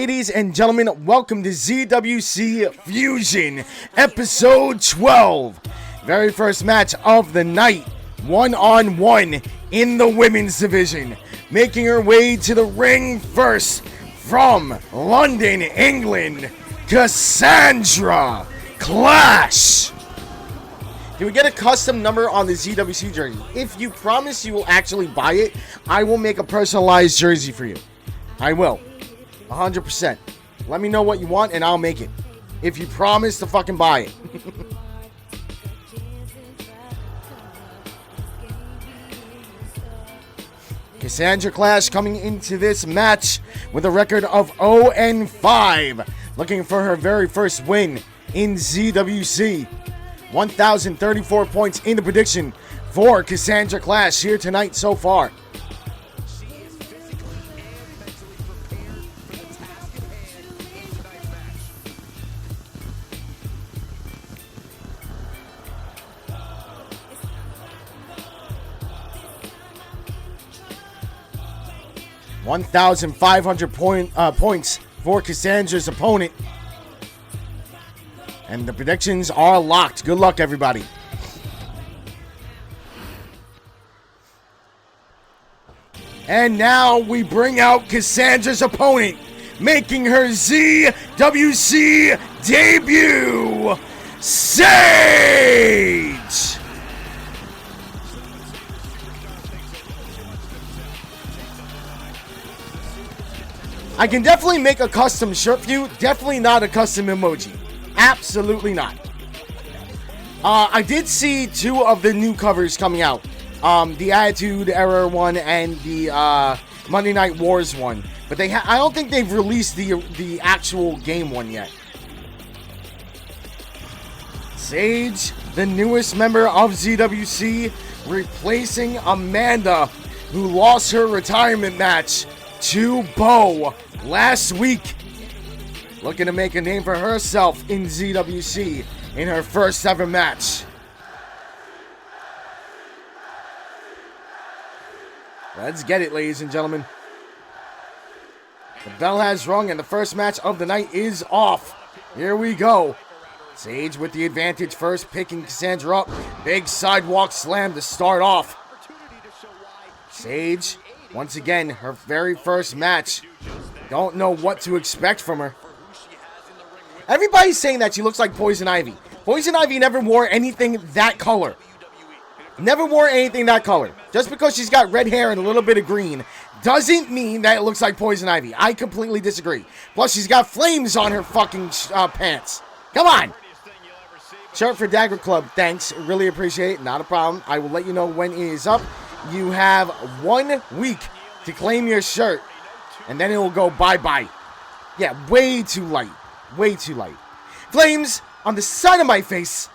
Ladies and gentlemen, welcome to ZWC Fusion, episode 12. Very first match of the night, one-on-one in the women's division. Making her way to the ring first from London, England, Cassandra Clash. Can we get a custom number on the ZWC jersey? If you promise you will actually buy it, I will make a personalized jersey for you. I will. 100%. Let me know what you want and I'll make it. If you promise to fucking buy it. Cassandra Clash coming into this match with a record of 0-5. Looking for her very first win in ZWC. 1,034 points in the prediction for Cassandra Clash here tonight so far. points for Cassandra's opponent. And the predictions are locked. Good luck, everybody. And now we bring out Cassandra's opponent, making her ZWC debut, Sage! I can definitely make a custom shirt for you. Definitely not a custom emoji. Absolutely not. I did see two of the new covers coming out. The Attitude Era one and the Monday Night Wars one. But I don't think they've released the actual game one yet. Sage, the newest member of ZWC, replacing Amanda, who lost her retirement match to Bo last week. Looking to make a name for herself in ZWC in her first ever match. Let's get it, ladies and gentlemen. The bell has rung and the first match of the night is off. Here we go. Sage with the advantage first, picking Cassandra up. Big sidewalk slam to start off. Sage, once again, her very first match. Don't know what to expect from her. Everybody's saying that she looks like Poison Ivy. Poison Ivy never wore anything that color. Never wore anything that color. Just because she's got red hair and a little bit of green doesn't mean that it looks like Poison Ivy. I completely disagree. Plus, she's got flames on her fucking pants. Come on. Shirt for Dagger Club. Thanks. Really appreciate it. Not a problem. I will let you know when it is up. You have 1 week to claim your shirt. And then it will go bye-bye. Yeah, way too light. Way too light. Flames on the side of my face.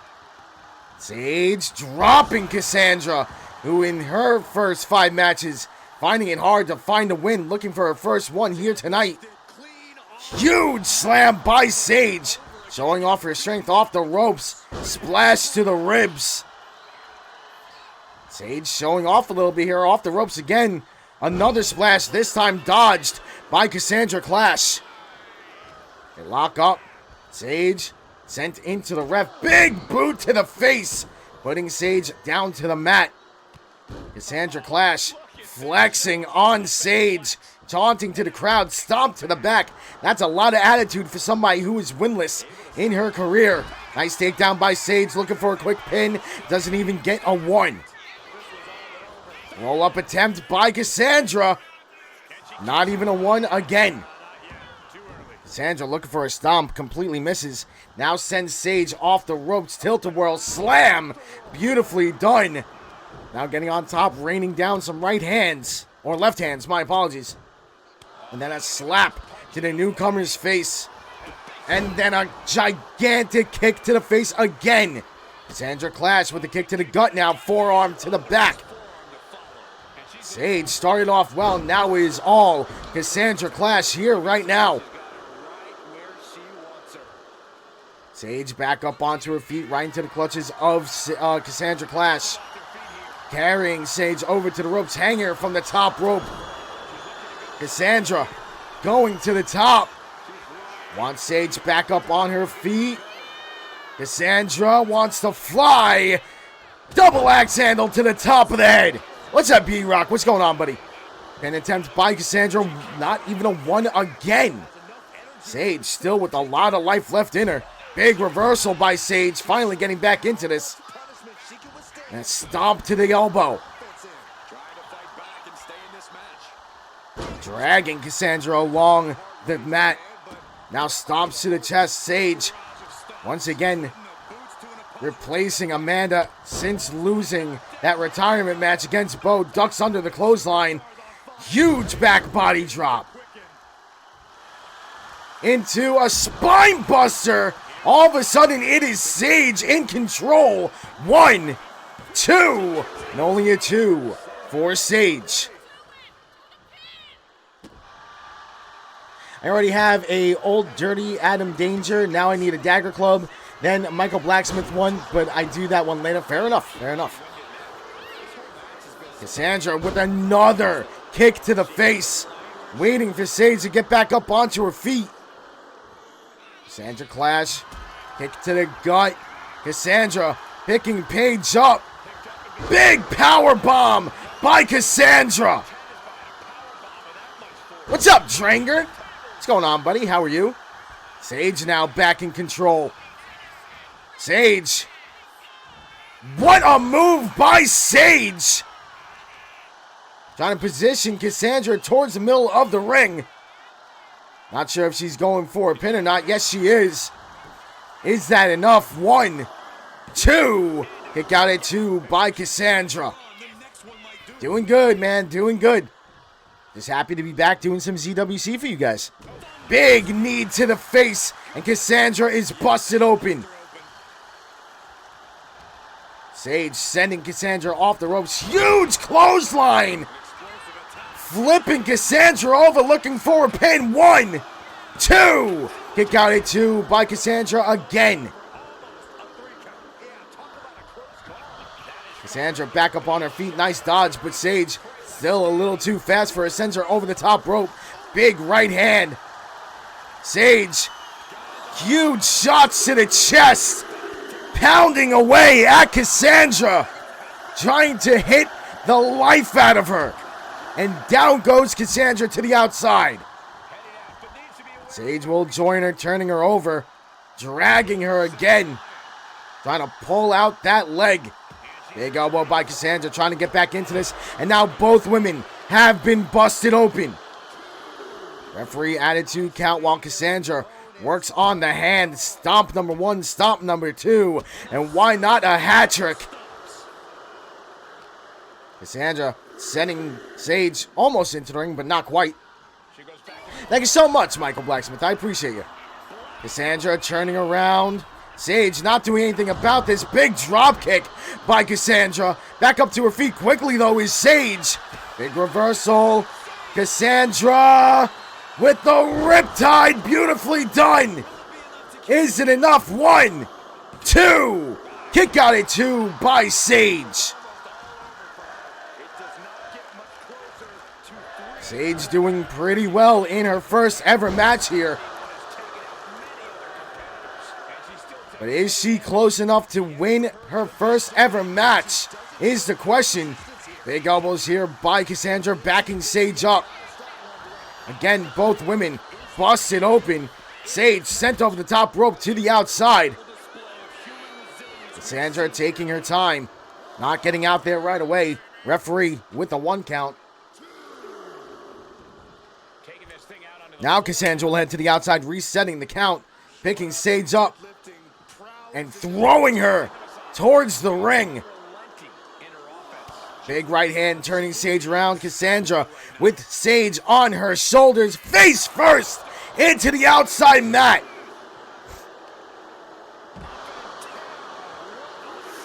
Sage dropping Cassandra, who in her first 5 matches, finding it hard to find a win, looking for her first one here tonight. Huge slam by Sage, showing off her strength off the ropes. Splash to the ribs. Sage showing off a little bit here off the ropes again. Another splash, this time dodged by Cassandra Clash. They lock up. Sage sent into the ref. Big boot to the face, putting Sage down to the mat. Cassandra Clash flexing on Sage, taunting to the crowd, stomp to the back. That's a lot of attitude for somebody who is winless in her career. Nice takedown by Sage, looking for a quick pin. Doesn't even get a 1. Roll-up attempt by Cassandra. Not even a 1 again. Cassandra looking for a stomp, completely misses. Now sends Sage off the ropes, tilt-a-whirl, slam. Beautifully done. Now getting on top, raining down some right hands. Or left hands, my apologies. And then a slap to the newcomer's face. And then a gigantic kick to the face again. Cassandra Clash with the kick to the gut now, forearm to the back. Sage started off well, now is all Cassandra Clash here right now. Sage back up onto her feet, right into the clutches of Cassandra Clash. Carrying Sage over to the ropes, hanging her from the top rope. Cassandra going to the top. Wants Sage back up on her feet. Cassandra wants to fly. Double axe handle to the top of the head. What's up, B-Rock? What's going on, buddy? An attempt by Cassandra. Not even a one again. Sage still with a lot of life left in her. Big reversal by Sage. Finally getting back into this. And a stomp to the elbow. Dragging Cassandra along the mat. Now stomps to the chest. Sage once again replacing Amanda since losing that retirement match against Bo. Ducks under the clothesline. Huge back body drop. Into a spine buster. All of a sudden it is Sage in control. 1, 2, and only a 2 for Sage. I already have a old dirty Adam Danger. Now I need a Dagger Club. Then Michael Blacksmith one, but I do that one later. Fair enough. Fair enough. Cassandra with another kick to the face. Waiting for Sage to get back up onto her feet. Cassandra clash. Kick to the gut. Cassandra picking Paige up. Big power bomb by Cassandra. What's up, Dranger? What's going on, buddy? How are you? Sage now back in control. Sage. What a move by Sage. Trying to position Cassandra towards the middle of the ring. Not sure if she's going for a pin or not. Yes, she is. Is that enough? 1, 2. Kick out at 2 by Cassandra. Doing good, man. Doing good. Just happy to be back doing some ZWC for you guys. Big knee to the face, and Cassandra is busted open. Sage sending Cassandra off the ropes. Huge clothesline. Flipping Cassandra over, looking for a pin. 1, 2. Kick out at 2 by Cassandra again. Cassandra back up on her feet. Nice dodge, but Sage still a little too fast for her. Sends her over the top rope. Big right hand. Sage. Huge shots to the chest. Pounding away at Cassandra. Trying to hit the life out of her. And down goes Cassandra to the outside. Sage will join her, turning her over. Dragging her again. Trying to pull out that leg. Big elbow by Cassandra, trying to get back into this. And now both women have been busted open. Referee attitude count while Cassandra works on the hand. Stomp number 1, stomp number 2. And why not a hat trick? Cassandra sending Sage almost into the ring, but not quite. Thank you so much, Michael Blacksmith. I appreciate you. Cassandra turning around. Sage not doing anything about this. Big drop kick by Cassandra. Back up to her feet quickly, though, is Sage. Big reversal. Cassandra with the riptide. Beautifully done. Is it enough? 1, 2. Kick out at 2 by Sage. Sage doing pretty well in her first ever match here. But is she close enough to win her first ever match? Is the question. Big elbows here by Cassandra, backing Sage up. Again, both women busted open. Sage sent over the top rope to the outside. Cassandra taking her time. Not getting out there right away. Referee with a 1 count. Now Cassandra will head to the outside, resetting the count. Picking Sage up. And throwing her towards the ring. Big right hand turning Sage around. Cassandra with Sage on her shoulders. Face first into the outside mat.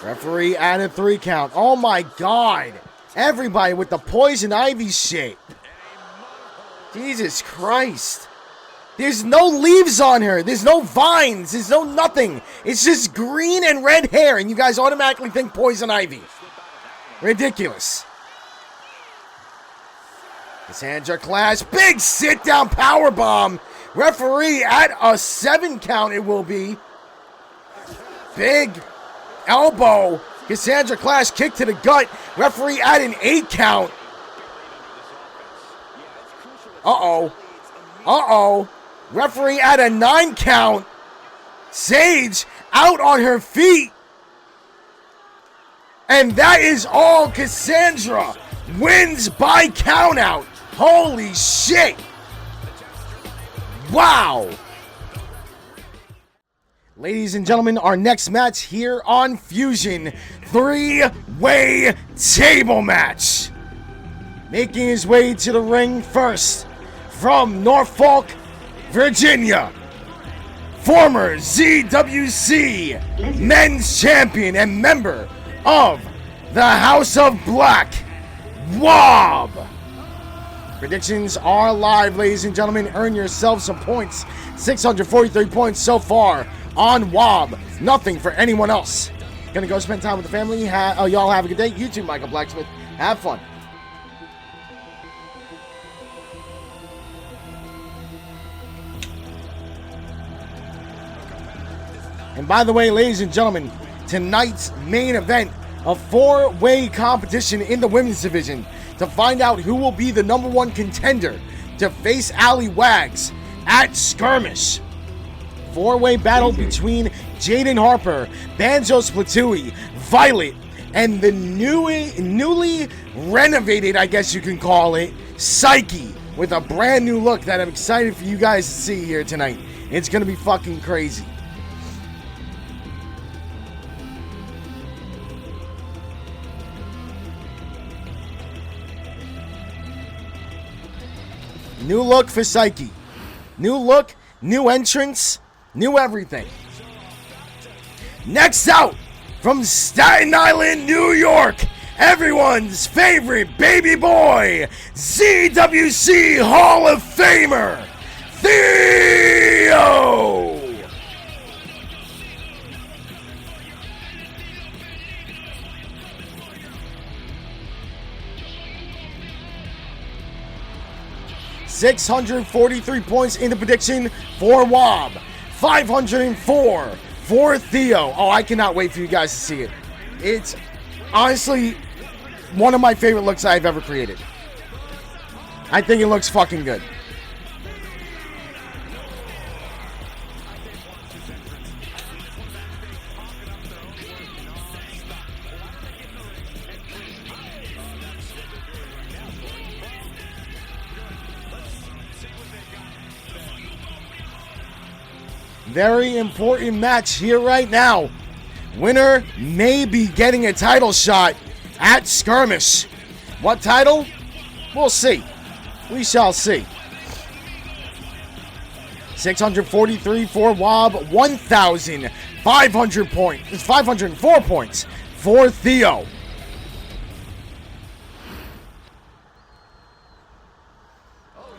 Referee at a 3 count. Oh my God. Everybody with the poison ivy shit. Jesus Christ. There's no leaves on her. There's no vines. There's no nothing. It's just green and red hair, and you guys automatically think poison ivy. Ridiculous. Cassandra clash. Big sit-down powerbomb Referee at a 7 count it will be. Big elbow. Cassandra Clash kick to the gut. Referee at an 8 count. Uh-oh. Uh-oh. Referee at a 9 count. Sage out on her feet. And that is all. Cassandra wins by countout. Holy shit. Wow. Ladies and gentlemen, our next match here on Fusion. 3-way table match. Making his way to the ring first from Norfolk, Virginia. Former ZWC Men's Champion and member of the House of Black, Wob. Predictions are live, ladies and gentlemen. Earn yourself some points. 643 points so far on Wob. Nothing for anyone else. Gonna go spend time with the family. Y'all have a good day. You too, Michael Blacksmith. Have fun. And by the way, ladies and gentlemen, tonight's main event, a 4-way competition in the women's division to find out who will be the #1 contender to face Allie Wags at Skirmish. 4-way battle between Jaden Harper, Banjo Splatui, Violet, and the newly renovated, I guess you can call it, Psyche, with a brand new look that I'm excited for you guys to see here tonight. It's gonna be fucking crazy. New look for Psyche. New look, new entrance, new everything. Next out, from Staten Island, New York, everyone's favorite baby boy, ZWC Hall of Famer, Theo! $643 points in the prediction for Wob. 504 for Theo. Oh, I cannot wait for you guys to see it. It's honestly one of my favorite looks I've ever created. I think it looks fucking good. Very important match here right now. Winner may be getting a title shot at Skirmish. What title? We'll see. We shall see. 643 for Wob, 504 points for Theo.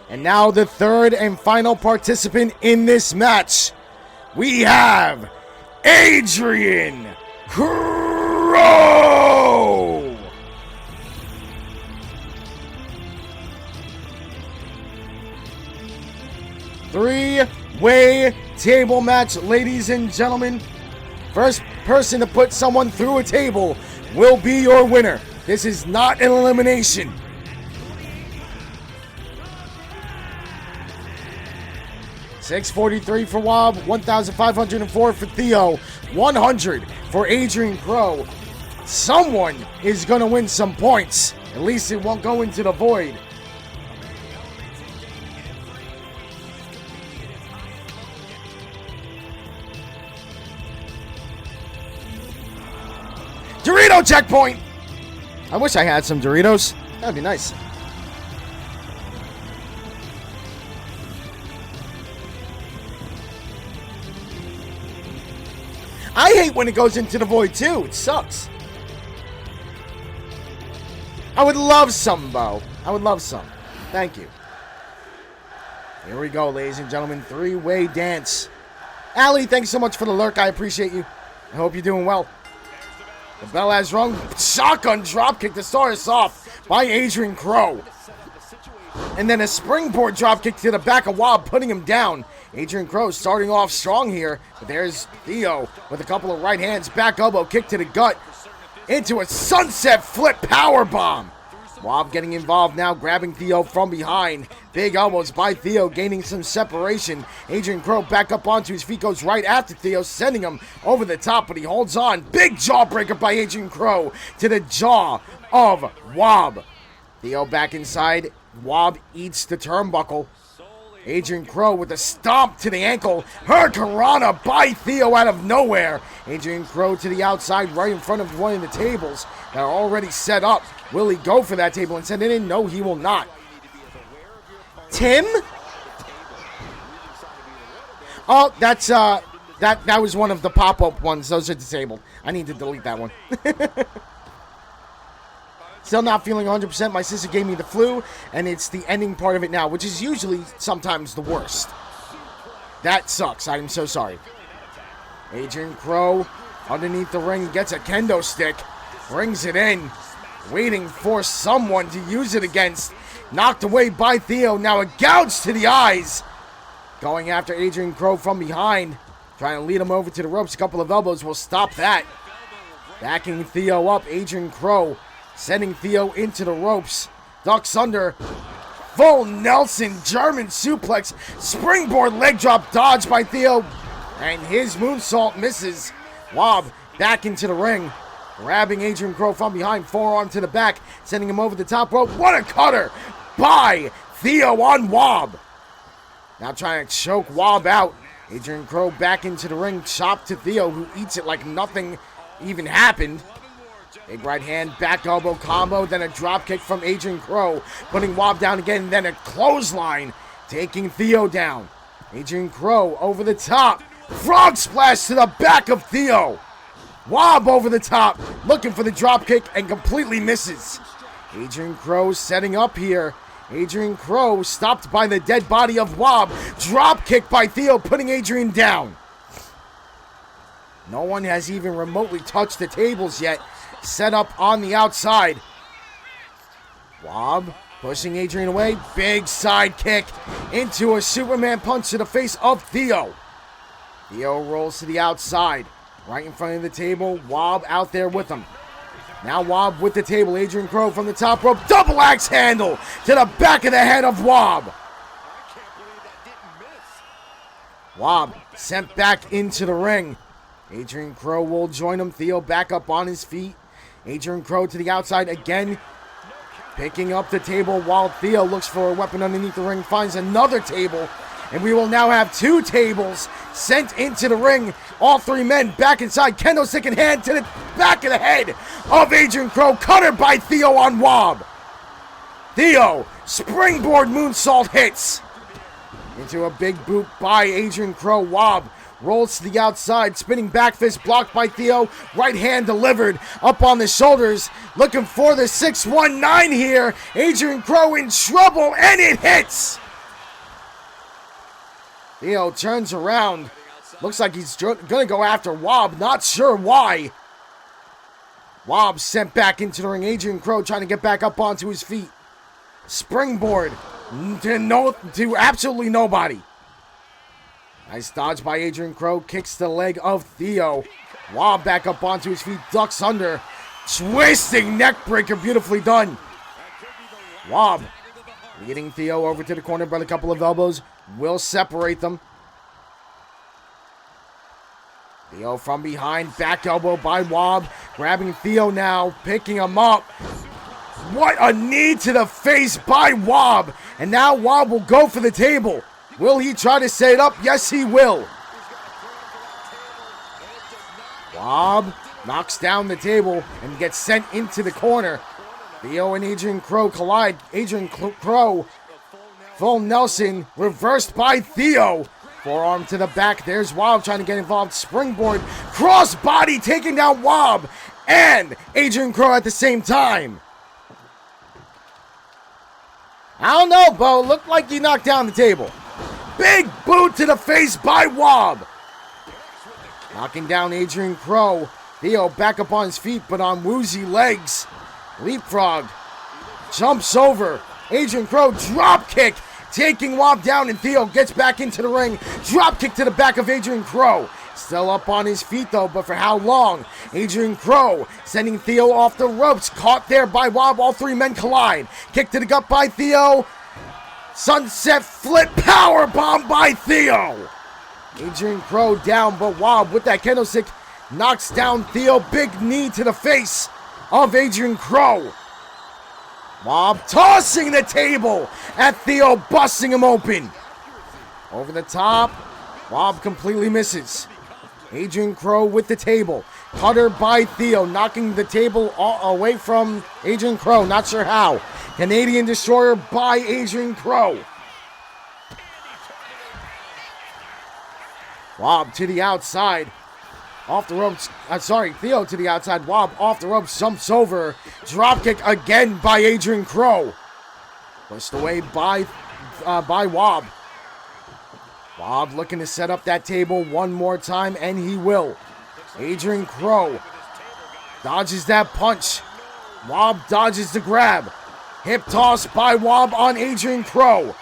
And now the third and final participant in this match. We have Adrian Crow. Three-way table match, ladies and gentlemen. First person to put someone through a table will be your winner. This is not an elimination. $643 for Wob, 1,504 for Theo, 100 for Adrian Crow. Someone is going to win some points. At least it won't go into the void. Dorito checkpoint! I wish I had some Doritos. That'd be nice. I hate when it goes into the void too. It sucks. I would love some, Bo. I would love some. Thank you. Here we go, ladies and gentlemen. Three-way dance. Allie, thanks so much for the lurk. I appreciate you. I hope you're doing well. The bell has rung. Shotgun dropkick to start us off by Adrian Crow. And then a springboard dropkick to the back of Wob, putting him down. Adrian Crow starting off strong here. But there's Theo with a couple of right hands. Back elbow kick to the gut. Into a sunset flip power bomb. Wob getting involved now, grabbing Theo from behind. Big elbows by Theo, gaining some separation. Adrian Crow back up onto his feet, goes right after Theo, sending him over the top, but he holds on. Big jawbreaker by Adrian Crow to the jaw of Wob. Theo back inside. Wob eats the turnbuckle. Adrian Crow with a stomp to the ankle. Hurricanrana by Theo out of nowhere. Adrian Crow to the outside, right in front of one of the tables that are already set up. Will he go for that table and send it in? No, he will not. Tim? Oh, that's that was one of the pop-up ones. Those are disabled. I need to delete that one. Still not feeling 100%. My sister gave me the flu, and it's the ending part of it now, which is usually sometimes the worst. That sucks. I'm so sorry. Adrian Crow underneath the ring gets a kendo stick, brings it in, waiting for someone to use it against. Knocked away by Theo. Now a gouge to the eyes. Going after Adrian Crow from behind, trying to lead him over to the ropes. A couple of elbows will stop that. Backing Theo up. Adrian Crow sending Theo into the ropes. Ducks under. Full Nelson German suplex. Springboard leg drop dodge by Theo. And his moonsault misses. Wob back into the ring. Grabbing Adrian Crow from behind. Forearm to the back. Sending him over the top rope. What a cutter by Theo on Wob. Now trying to choke Wob out. Adrian Crow back into the ring. Chop to Theo, who eats it like nothing even happened. Big right hand, back elbow combo, then a drop kick from Adrian Crow, putting Wob down again, then a clothesline, taking Theo down. Adrian Crow over the top, frog splash to the back of Theo. Wob over the top, looking for the drop kick and completely misses. Adrian Crow setting up here. Adrian Crow stopped by the dead body of Wob. Drop kick by Theo, putting Adrian down. No one has even remotely touched the tables yet. Set up on the outside. Wob pushing Adrian away. Big side kick into a Superman punch to the face of Theo. Theo rolls to the outside. Right in front of the table. Wob out there with him. Now Wob with the table. Adrian Crow from the top rope. Double axe handle to the back of the head of Wob. Wob sent back into the ring. Adrian Crow will join him. Theo back up on his feet. Adrian Crow to the outside again. Picking up the table while Theo looks for a weapon underneath the ring. Finds another table. And we will now have two tables sent into the ring. All three men back inside. Kendo stick in hand to the back of the head of Adrian Crow. Cutter by Theo on Wob. Theo, springboard moonsault hits. Into a big boot by Adrian Crow. Wob rolls to the outside. Spinning back fist blocked by Theo. Right hand delivered up on the shoulders. Looking for the 619 here. Adrian Crow in trouble and it hits. Theo turns around. Looks like he's going to go after Wob. Not sure why. Wob sent back into the ring. Adrian Crow trying to get back up onto his feet. Springboard to absolutely nobody. Nice dodge by Adrian Crow. Kicks the leg of Theo. Wob back up onto his feet. Ducks under. Twisting neck breaker. Beautifully done. Wob leading Theo over to the corner by a couple of elbows. Will separate them. Theo from behind. Back elbow by Wob. Grabbing Theo now. Picking him up. What a knee to the face by Wob. And now Wob will go for the table. Will he try to set it up? Yes, he will. Wob knocks down the table and gets sent into the corner. Theo and Adrian Crow collide. Adrian Crow, full Nelson, reversed by Theo. Forearm to the back. There's Wob trying to get involved. Springboard, cross body, taking down Wob and Adrian Crow at the same time. I don't know, Bo. Looked like he knocked down the table. Big boot to the face by Wob. Knocking down Adrian Crow. Theo back up on his feet, but on woozy legs. Leapfrog. Jumps over Adrian Crow, drop kick, taking Wob down, and Theo gets back into the ring. Drop kick to the back of Adrian Crow. Still up on his feet though, but for how long? Adrian Crow sending Theo off the ropes. Caught there by Wob. All three men collide. Kick to the gut by Theo. Sunset flip power bomb by Theo. Adrian Crow down, but Wob with that kendo stick knocks down Theo. Big knee to the face of Adrian Crow. Wob tossing the table at Theo, busting him open. Over the top. Wob completely misses. Adrian Crow with the table. Cutter by Theo, knocking the table away from Adrian Crow. Not sure how. Canadian Destroyer by Adrian Crow. Wob to the outside. Off the ropes. Theo to the outside. Wob off the ropes. Jumps over. Dropkick again by Adrian Crow. Pushed away by Wob. Wob looking to set up that table one more time, and he will. Adrian Crow dodges that punch. Wob dodges the grab. Hip toss by Wob on Adrian Crow.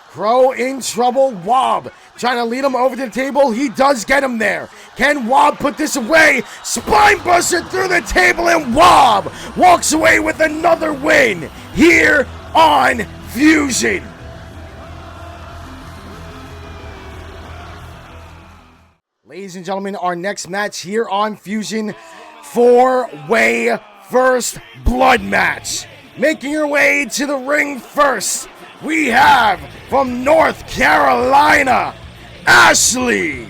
Crow in trouble. Wob trying to lead him over to the table. He does get him there. Can Wob put this away? Spine buster through the table, and Wob walks away with another win here on Fusion. Ladies and gentlemen, our next match here on Fusion, 4-way first blood match. Making her way to the ring first, we have from North Carolina, Ashley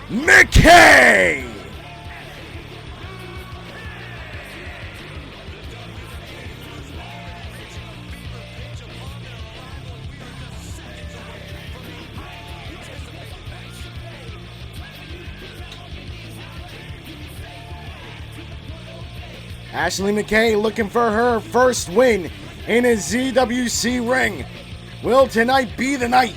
McKay. Ashley McKay looking for her first win in a ZWC ring. Will tonight be the night?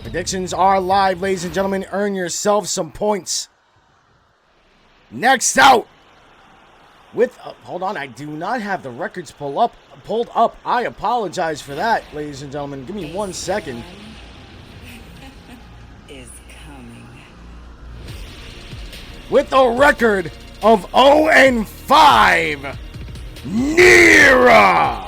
Predictions are live, ladies and gentlemen. Earn yourself some points. Next out, with hold on, I do not have the records pulled up. I apologize for that, ladies and gentlemen. Give me 1 second. Is coming. With a record of 0-5, Nira.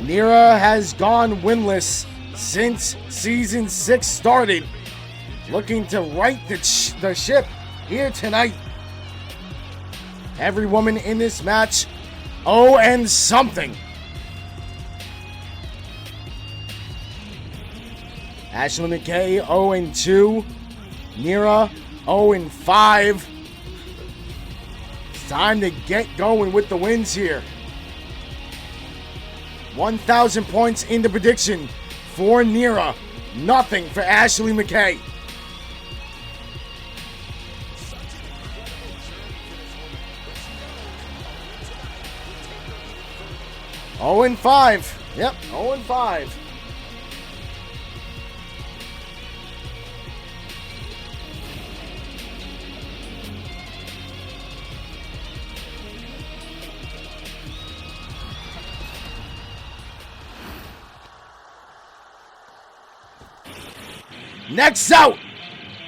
Nira has gone winless since Season 6 started. Looking to right the ship here tonight. Every woman in this match, 0-something. Ashley McKay, 0-2. Nira, 0-5. It's time to get going with the wins here. 1,000 points in the prediction for Nira. Nothing for Ashley McKay. Oh and 5. Yep, 0-5. Next out,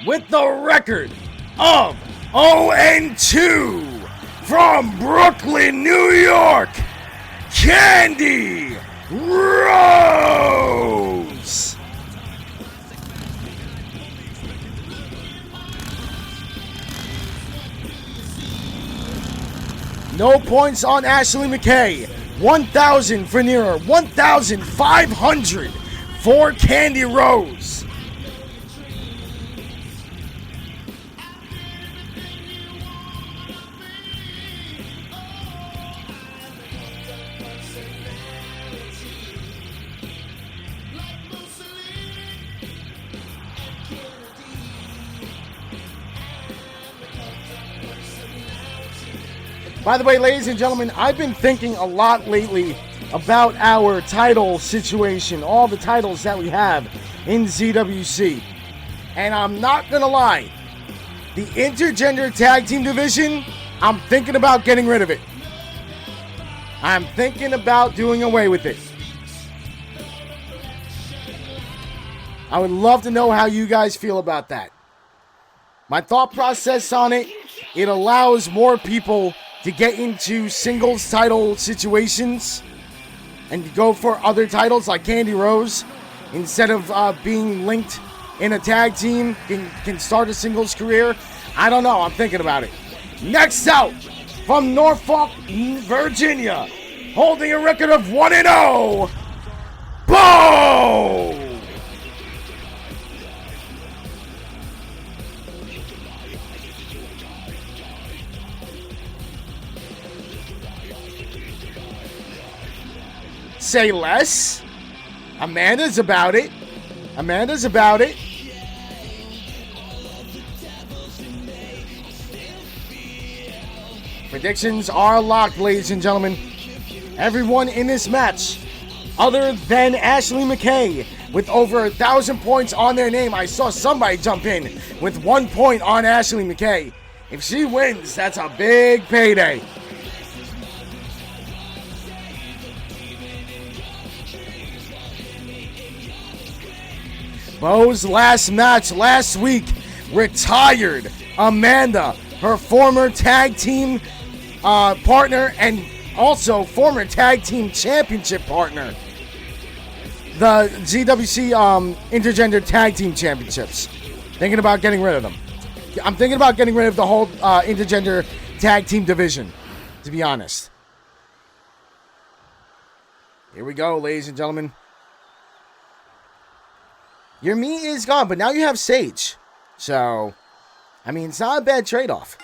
with the record of 0-2 from Brooklyn, New York, Candy Rose. No points on Ashley McKay. 1,000 for Nira. 1,500 for Candy Rose. By the way, ladies and gentlemen, I've been thinking a lot lately about our title situation, all the titles that we have in ZWC. And I'm not going to lie, the intergender tag team division, I'm thinking about getting rid of it. I'm thinking about doing away with it. I would love to know how you guys feel about that. My thought process on it, it allows more people to get into singles title situations and go for other titles like Candy Rose instead of being linked in a tag team, can start a singles career. I don't know. I'm thinking about it. Next out, from Norfolk, Virginia, holding a record of 1-0, Bo! Say less. Amanda's about it. Amanda's about it. Predictions are locked, ladies and gentlemen. Everyone in this match, other than Ashley McKay, with over 1,000 points on their name. I saw somebody jump in with 1 point on Ashley McKay. If she wins, that's a big payday. Bo's last match last week retired Amanda, her former tag team partner and also former tag team championship partner. The GWC Intergender Tag Team Championships. Thinking about getting rid of them. I'm thinking about getting rid of the whole Intergender Tag Team division, to be honest. Here we go, ladies and gentlemen. Your meat is gone, but now you have Sage. So, I mean, it's not a bad trade-off.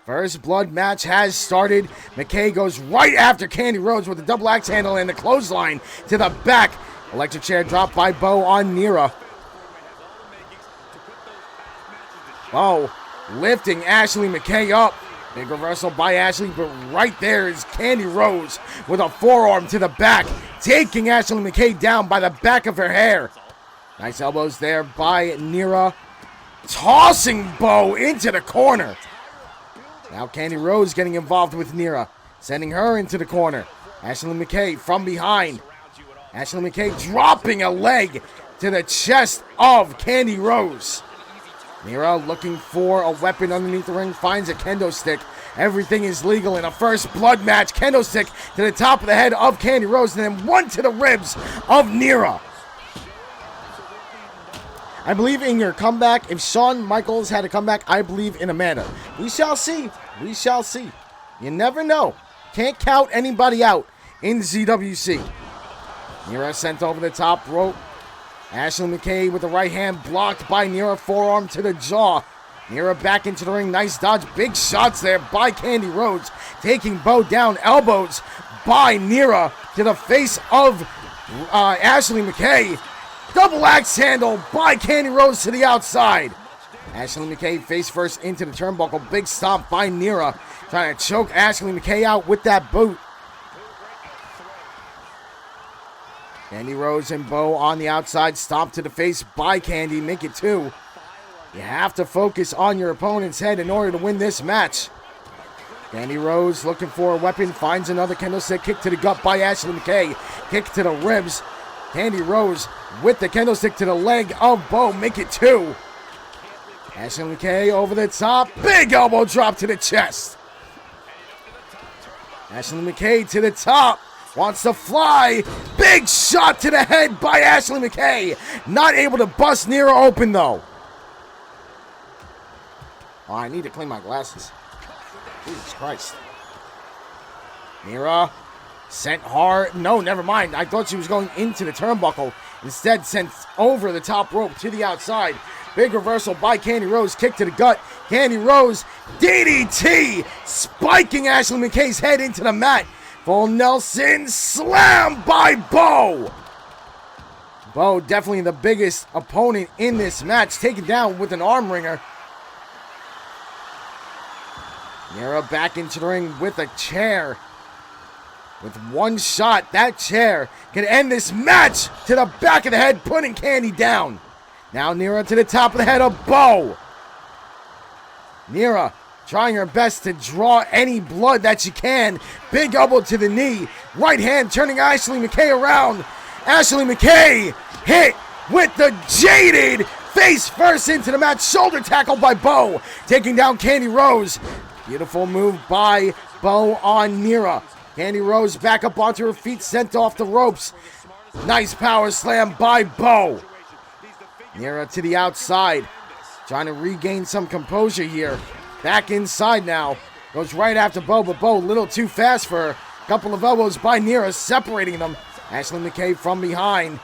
First blood match has started. McKay goes right after Candy Rose with a double axe handle and the clothesline to the back. Electric chair dropped by Bo on Nira. Bo lifting Ashley McKay up. Big reversal by Ashley, but right there is Candy Rose with a forearm to the back, taking Ashley McKay down by the back of her hair. Nice elbows there by Nira. Tossing Bo into the corner. Now Candy Rose getting involved with Nira, sending her into the corner. Ashley McKay from behind. Ashley McKay dropping a leg to the chest of Candy Rose. Nira looking for a weapon underneath the ring, finds a kendo stick. Everything is legal in a first blood match. Kendo stick to the top of the head of Candy Rose, and then one to the ribs of Nira. I believe in your comeback. If Shawn Michaels had a comeback, I believe in Amanda. We shall see. We shall see. You never know. Can't count anybody out in ZWC. Nira sent over the top rope. Ashley McKay with the right hand blocked by Nira, forearm to the jaw. Nira back into the ring. Nice dodge. Big shots there by Candy Rose. Taking Bo down. Elbows by Nira to the face of Ashley McKay. Double axe handle by Candy Rose to the outside. Ashley McKay face first into the turnbuckle. Big stomp by Nira. Trying to choke Ashley McKay out with that boot. Candy Rose and Bo on the outside. Stomp to the face by Candy. Make it 2. You have to focus on your opponent's head in order to win this match. Candy Rose looking for a weapon. Finds another kendo stick. Kick to the gut by Ashley McKay. Kick to the ribs. Candy Rose with the kendo stick to the leg of Bo. Make it 2. Ashley McKay over the top. Big elbow drop to the chest. Ashley McKay to the top. Wants to fly. Big shot to the head by Ashley McKay. Not able to bust Nira open though. Oh, I need to clean my glasses. Jesus Christ. Nira sent hard. No, never mind. I thought she was going into the turnbuckle. Instead, sent over the top rope to the outside. Big reversal by Candy Rose. Kick to the gut. Candy Rose. DDT. Spiking Ashley McKay's head into the mat. Full Nelson. Slam by Bo. Bo definitely the biggest opponent in this match. Taken down with an arm wringer. Nira back into the ring with a chair. With one shot, that chair can end this match to the back of the head, putting Candy down. Now Nira to the top of the head of Bo. Nira trying her best to draw any blood that she can. Big elbow to the knee. Right hand turning Ashley McKay around. Ashley McKay hit with the jaded face first into the match. Shoulder tackle by Bo, taking down Candy Rose. Beautiful move by Bo on Nira. Candy Rose back up onto her feet, sent off the ropes. Nice power slam by Bo. Nira to the outside, trying to regain some composure here. Back inside now. Goes right after Bo, but Bo a little too fast for her. Couple of elbows by Nira, separating them. Ashley McKay from behind.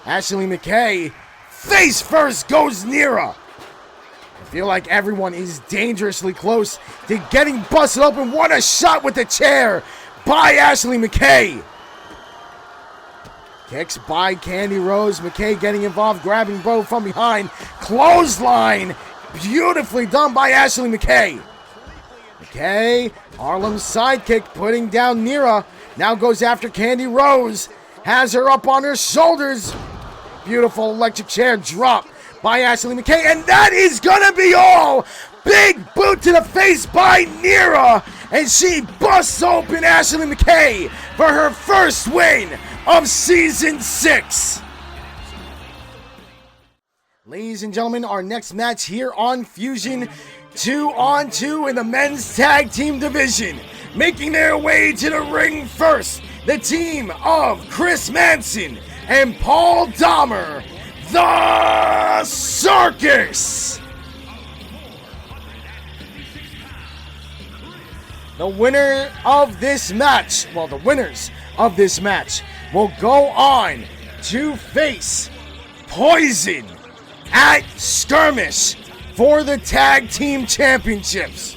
Ashley McKay, face first goes Nira. I feel like everyone is dangerously close to getting busted open. What a shot with the chair by Ashley McKay. Kicks by Candy Rose. McKay getting involved, grabbing Bo from behind. Clothesline. Beautifully done by Ashley McKay. McKay, Harlem's sidekick, putting down Nira. Now goes after Candy Rose. Has her up on her shoulders. Beautiful electric chair drop by Ashley McKay. And that is gonna be all. Big boot to the face by Nira. And she busts open Ashley McKay for her first win of Season 6. Ladies and gentlemen, our next match here on Fusion, 2-on-2 in the men's tag team division. Making their way to the ring first, the team of Chris Manson and Paul Dahmer, the Circus. The winner of this match, well, the winners of this match will go on to face Poison at Skirmish for the Tag Team Championships.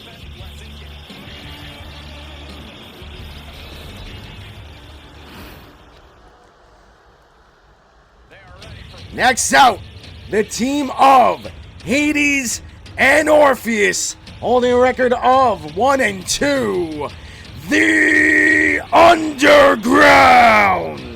Next out, the team of Hades and Orpheus, holding a record of 1-2, the Underground.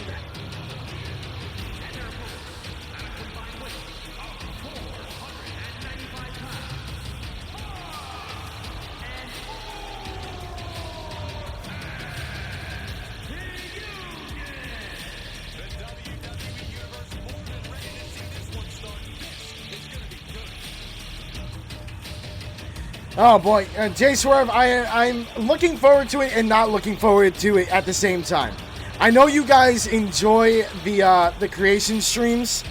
Oh boy, Jay Swerve, I'm looking forward to it and not looking forward to it at the same time. I know you guys enjoy the creation streams.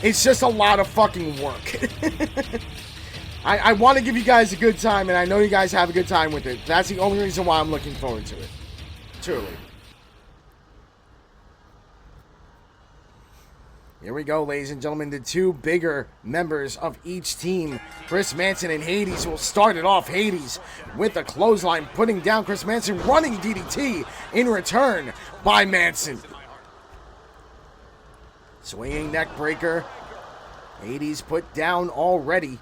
It's just a lot of fucking work. I want to give you guys a good time, and I know you guys have a good time with it. That's the only reason why I'm looking forward to it. Truly. Here we go, ladies and gentlemen. The two bigger members of each team, Chris Manson and Hades, will start it off. Hades with a clothesline, putting down Chris Manson, running DDT in return by Manson. Swinging neck breaker. Hades put down already.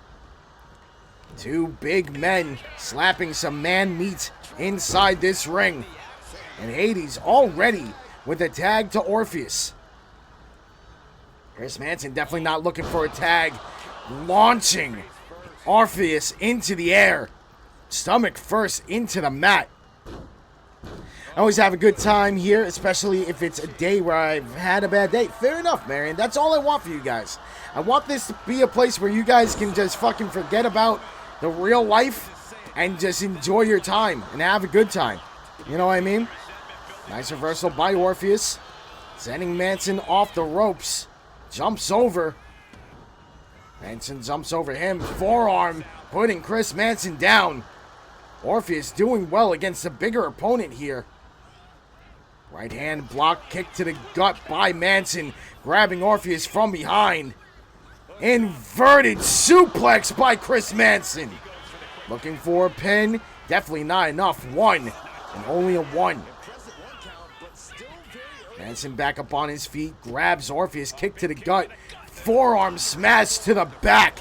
Two big men slapping some man meat inside this ring. And Hades already with a tag to Orpheus. Chris Manson definitely not looking for a tag. Launching Orpheus into the air. Stomach first into the mat. I always have a good time here, especially if it's a day where I've had a bad day. Fair enough, Marion. That's all I want for you guys. I want this to be a place where you guys can just fucking forget about the real life and just enjoy your time and have a good time. You know what I mean? Nice reversal by Orpheus. Sending Manson off the ropes. Jumps over. Manson jumps over him. Forearm putting Chris Manson down. Orpheus doing well against a bigger opponent here. Right hand block kick to the gut by Manson. Grabbing Orpheus from behind. Inverted suplex by Chris Manson. Looking for a pin. Definitely not enough. One. And only a one. Manson back up on his feet, grabs Orpheus, kick to the gut, forearm smash to the back.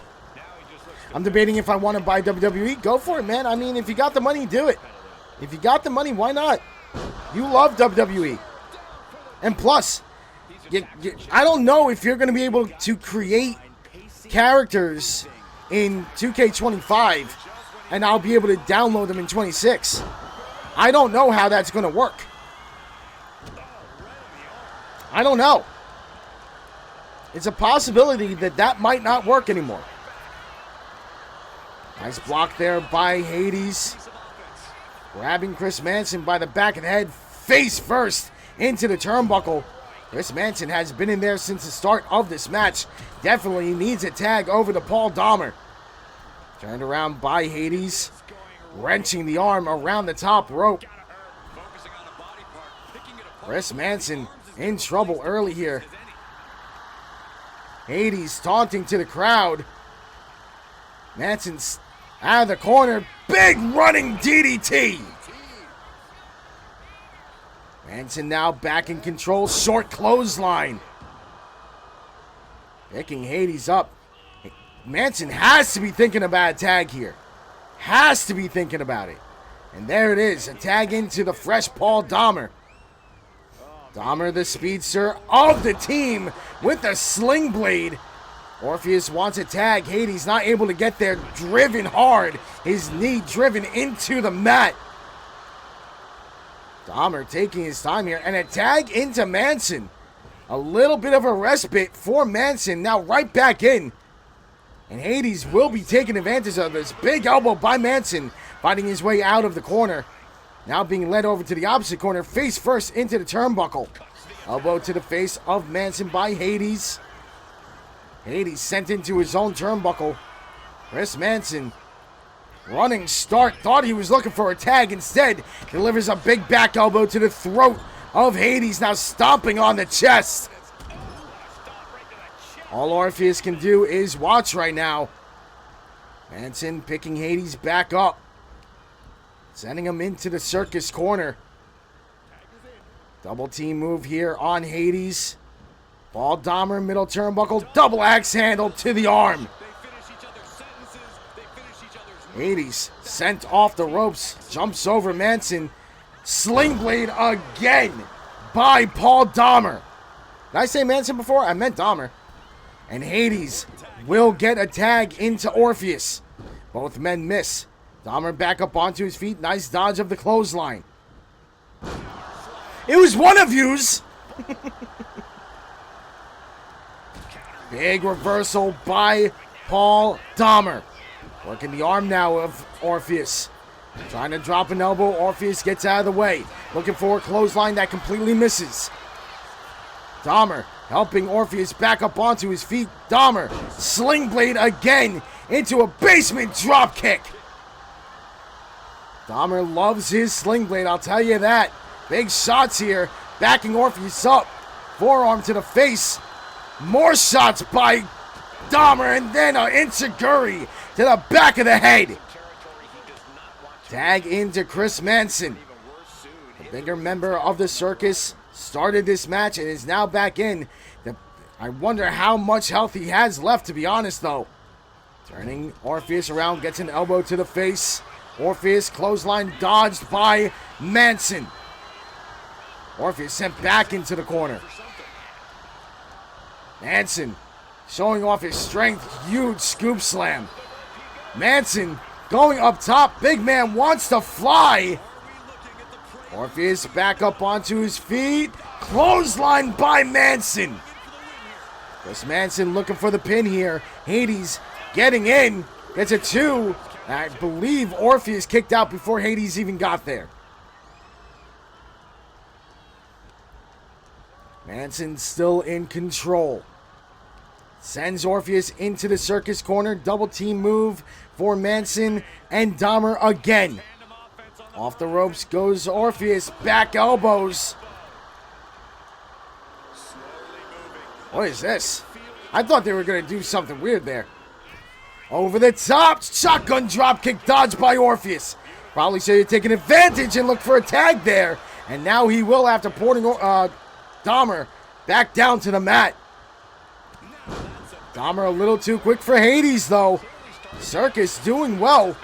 I'm debating if I want to buy WWE. Go for it, man. I mean, if you got the money, do it. If you got the money, why not? You love WWE. And plus, I don't know if you're going to be able to create characters in 2K25 and I'll be able to download them in 26. I don't know how that's going to work. I don't know. It's a possibility that that might not work anymore. Nice block there by Hades. Grabbing Chris Manson by the back of the head, face first into the turnbuckle. Chris Manson has been in there since the start of this match. Definitely needs a tag over to Paul Dahmer. Turned around by Hades. Wrenching the arm around the top rope. Chris Manson in trouble early here. Hades taunting to the crowd. Manson's out of the corner. Big running DDT. Manson now back in control. Short clothesline. Picking Hades up. Manson has to be thinking about a tag here. Has to be thinking about it. And there it is. A tag into the fresh Paul Dahmer. Dahmer, the speedster of the team with the sling blade. Orpheus wants a tag. Hades not able to get there. Driven hard. His knee driven into the mat. Dahmer taking his time here. And a tag into Manson. A little bit of a respite for Manson. Now right back in. And Hades will be taking advantage of this. Big elbow by Manson. Fighting his way out of the corner. Now being led over to the opposite corner. Face first into the turnbuckle. Elbow to the face of Manson by Hades. Hades sent into his own turnbuckle. Chris Manson, running start, thought he was looking for a tag. Instead, delivers a big back elbow to the throat of Hades. Now stomping on the chest. All Orpheus can do is watch right now. Manson picking Hades back up. Sending him into the Circus corner. Double team move here on Hades. Paul Dahmer, middle turnbuckle, double axe handle to the arm. Hades sent off the ropes, jumps over Manson. Sling blade again by Paul Dahmer. Did I say Manson before? I meant Dahmer. And Hades will get a tag into Orpheus. Both men miss. Dahmer back up onto his feet. Nice dodge of the clothesline. It was one of yous. Big reversal by Paul Dahmer. Working the arm now of Orpheus. Trying to drop an elbow. Orpheus gets out of the way. Looking for a clothesline that completely misses. Dahmer helping Orpheus back up onto his feet. Dahmer, sling blade again into a basement drop kick. Dahmer loves his sling blade, I'll tell you that. Big shots here, backing Orpheus up. Forearm to the face. More shots by Dahmer, and then an enziguri to the back of the head. Tag into Chris Manson. The bigger member of the Circus started this match and is now back in. I wonder how much health he has left, to be honest, though. Turning Orpheus around, gets an elbow to the face. Orpheus clothesline dodged by Manson. Orpheus sent back into the corner. Manson showing off his strength. Huge scoop slam. Manson going up top. Big man wants to fly. Orpheus back up onto his feet. Clothesline by Manson. Chris Manson looking for the pin here. Hades getting in. Gets a 2. I believe Orpheus kicked out before Hades even got there. Manson still in control. Sends Orpheus into the Circus corner. Double team move for Manson and Dahmer again. Off the ropes goes Orpheus. Back elbows. What is this? I thought they were going to do something weird there. Over the top. Shotgun dropkick dodged by Orpheus. Probably should have taken advantage and looked for a tag there. And now he will, after porting Dahmer back down to the mat. Dahmer a little too quick for Hades, though. Circus doing well.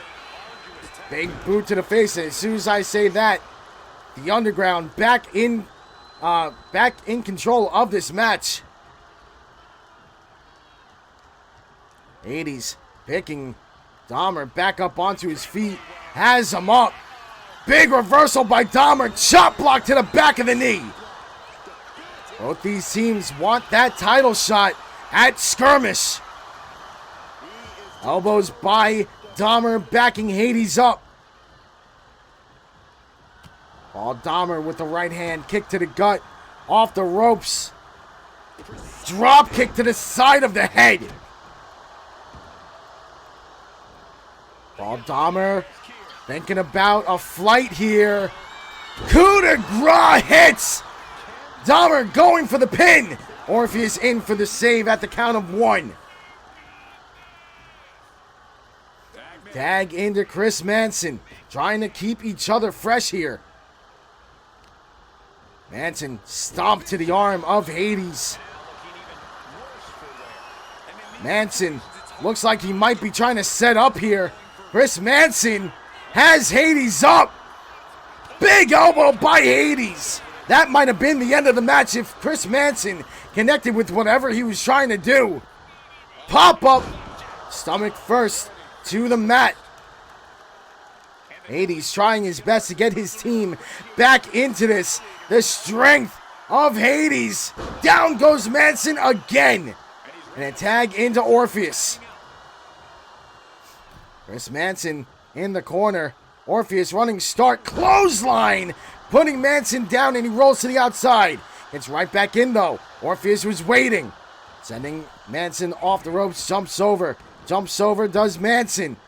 Big boot to the face, and as soon as I say that, the Underground back in control of this match. Hades picking Dahmer back up onto his feet, has him up. Big reversal by Dahmer, chop block to the back of the knee. Both these teams want that title shot at Skirmish. Elbows by Dahmer backing Hades up. Paul Dahmer with the right hand, kick to the gut, off the ropes. Drop kick to the side of the head. Paul Dahmer thinking about a flight here. Coup de grace hits. Dahmer going for the pin. Orpheus in for the save at the count of 1. Tag into Chris Manson, trying to keep each other fresh here. Manson stomped to the arm of Hades. Manson looks like he might be trying to set up here. Chris Manson has Hades up. Big elbow by Hades. That might have been the end of the match if Chris Manson connected with whatever he was trying to do. Pop up. Stomach first to the mat. Hades trying his best to get his team back into this. The strength of Hades. Down goes Manson again. And a tag into Orpheus. Chris Manson in the corner. Orpheus running start. Clothesline. Putting Manson down, and he rolls to the outside. Gets right back in though. Orpheus was waiting. Sending Manson off the ropes. Jumps over. Jumps over does Manson.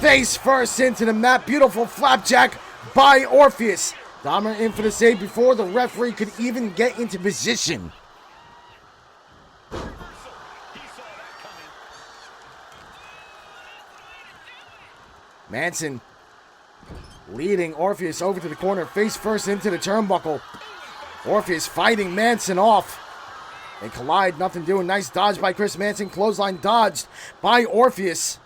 Face first into the mat. Beautiful flapjack by Orpheus. Dahmer in for the save before the referee could even get into position. Manson leading Orpheus over to the corner. Face first into the turnbuckle. Orpheus fighting Manson off. They collide, nothing doing. Nice dodge by Chris Manson. Clothesline dodged by Orpheus.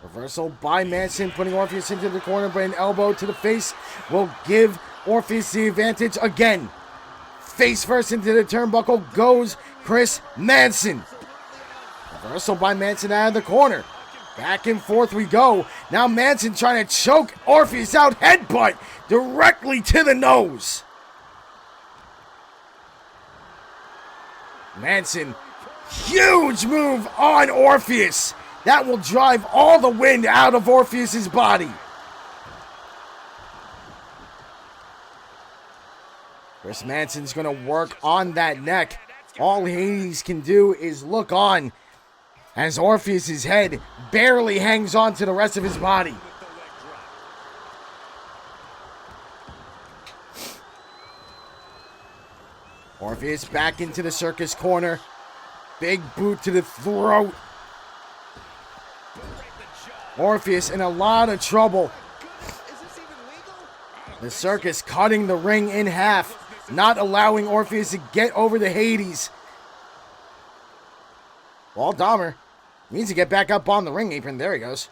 Reversal by Manson, putting Orpheus into the corner, but an elbow to the face will give Orpheus the advantage again. Face first into the turnbuckle goes Chris Manson. Reversal by Manson out of the corner. Back and forth we go. Now Manson trying to choke Orpheus out. Headbutt directly to the nose. Manson, huge move on Orpheus. That will drive all the wind out of Orpheus's body. Chris Manson's going to work on that neck. All Hades can do is look on as Orpheus's head barely hangs on to the rest of his body. Orpheus back into the Circus corner. Big boot to the throat. Orpheus in a lot of trouble. The Circus cutting the ring in half, not allowing Orpheus to get over to Hades. Paul Dahmer needs to get back up on the ring apron. There he goes.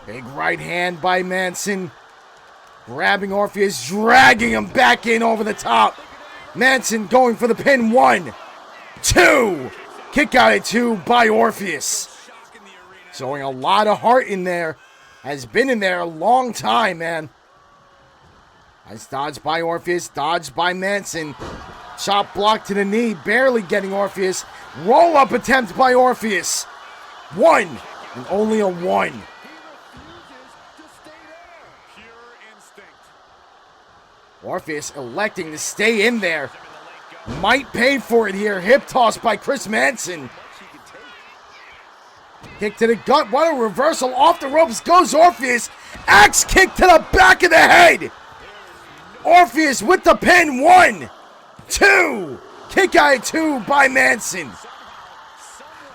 Big right hand by Manson. Grabbing Orpheus, dragging him back in over the top. Manson going for the pin. 1, 2. Kick out at 2 by Orpheus. Showing a lot of heart in there. Has been in there a long time, man. Nice dodge by Orpheus. Dodged by Manson. Chop block to the knee. Barely getting Orpheus. Roll up attempt by Orpheus. 1. And only a 1. Orpheus electing to stay in there. Might pay for it here. Hip toss by Chris Manson. Kick to the gut. What a reversal. Off the ropes goes Orpheus. Axe kick to the back of the head. Orpheus with the pin. 1, 2. Kick out at 2 by Manson.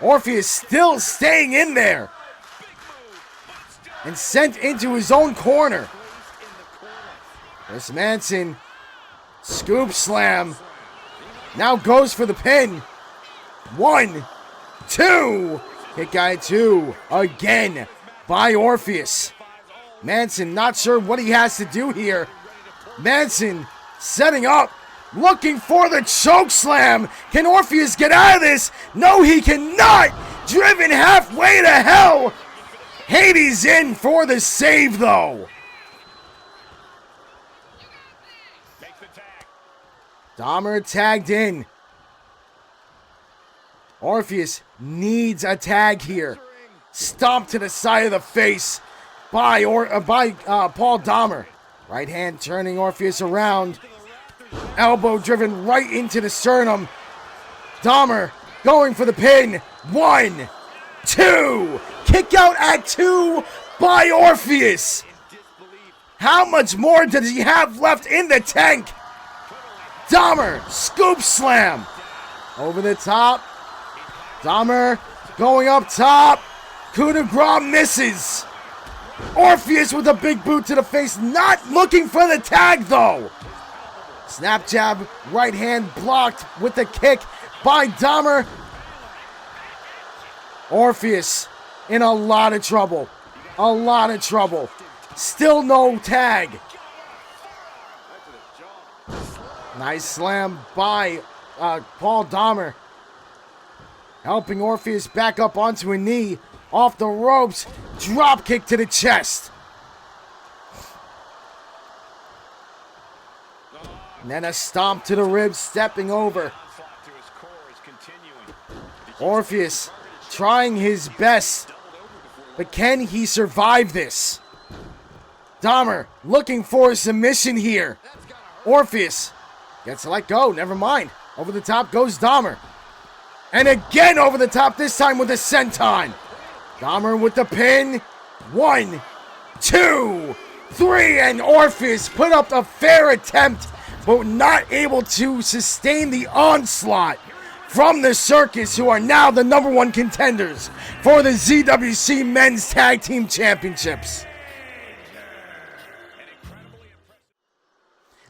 Orpheus still staying in there. And sent into his own corner. Chris Manson. Scoop slam. Now goes for the pin. 1, 2. Kick out 2 again by Orpheus. Manson not sure what he has to do here. Manson setting up, looking for the choke slam. Can Orpheus get out of this? No, he cannot. Driven halfway to hell. Hades in for the save, though. Dahmer tagged in. Orpheus needs a tag here. Stomped to the side of the face by Paul Dahmer. Right hand turning Orpheus around. Elbow driven right into the sternum. Dahmer going for the pin. 1, 2. Kick out at 2 by Orpheus. How much more does he have left in the tank? Dahmer, scoop slam. Over the top. Dahmer going up top. Coup de grace misses. Orpheus with a big boot to the face. Not looking for the tag, though. Snap jab, right hand blocked with the kick by Dahmer. Orpheus in a lot of trouble. A lot of trouble. Still no tag. Nice slam by Paul Dahmer. Helping Orpheus back up onto a knee. Off the ropes. Drop kick to the chest. And then a stomp to the ribs, stepping over. Orpheus trying his best. But can he survive this? Dahmer looking for a submission here. Orpheus gets to let go. Never mind. Over the top goes Dahmer. And again over the top, this time with a senton. Dahmer with the pin. 1, 2, 3. And Orpheus put up a fair attempt, but not able to sustain the onslaught from the Circus, who are now the #1 contenders for the ZWC Men's Tag Team Championships.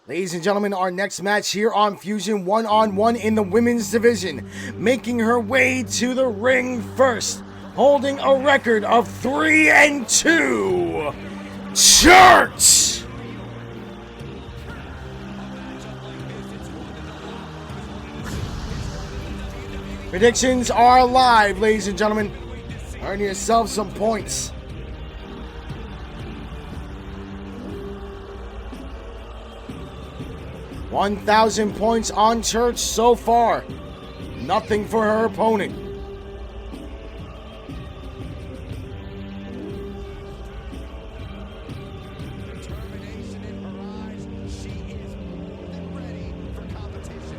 Ladies and gentlemen, our next match here on Fusion, one-on-one in the women's division. Making her way to the ring first, holding a record of 3-2, Church! Predictions are live, ladies and gentlemen. Earn yourself some points. $1,000 points on Church so far. Nothing for her opponent. Determination in her eyes. She is more than ready for competition.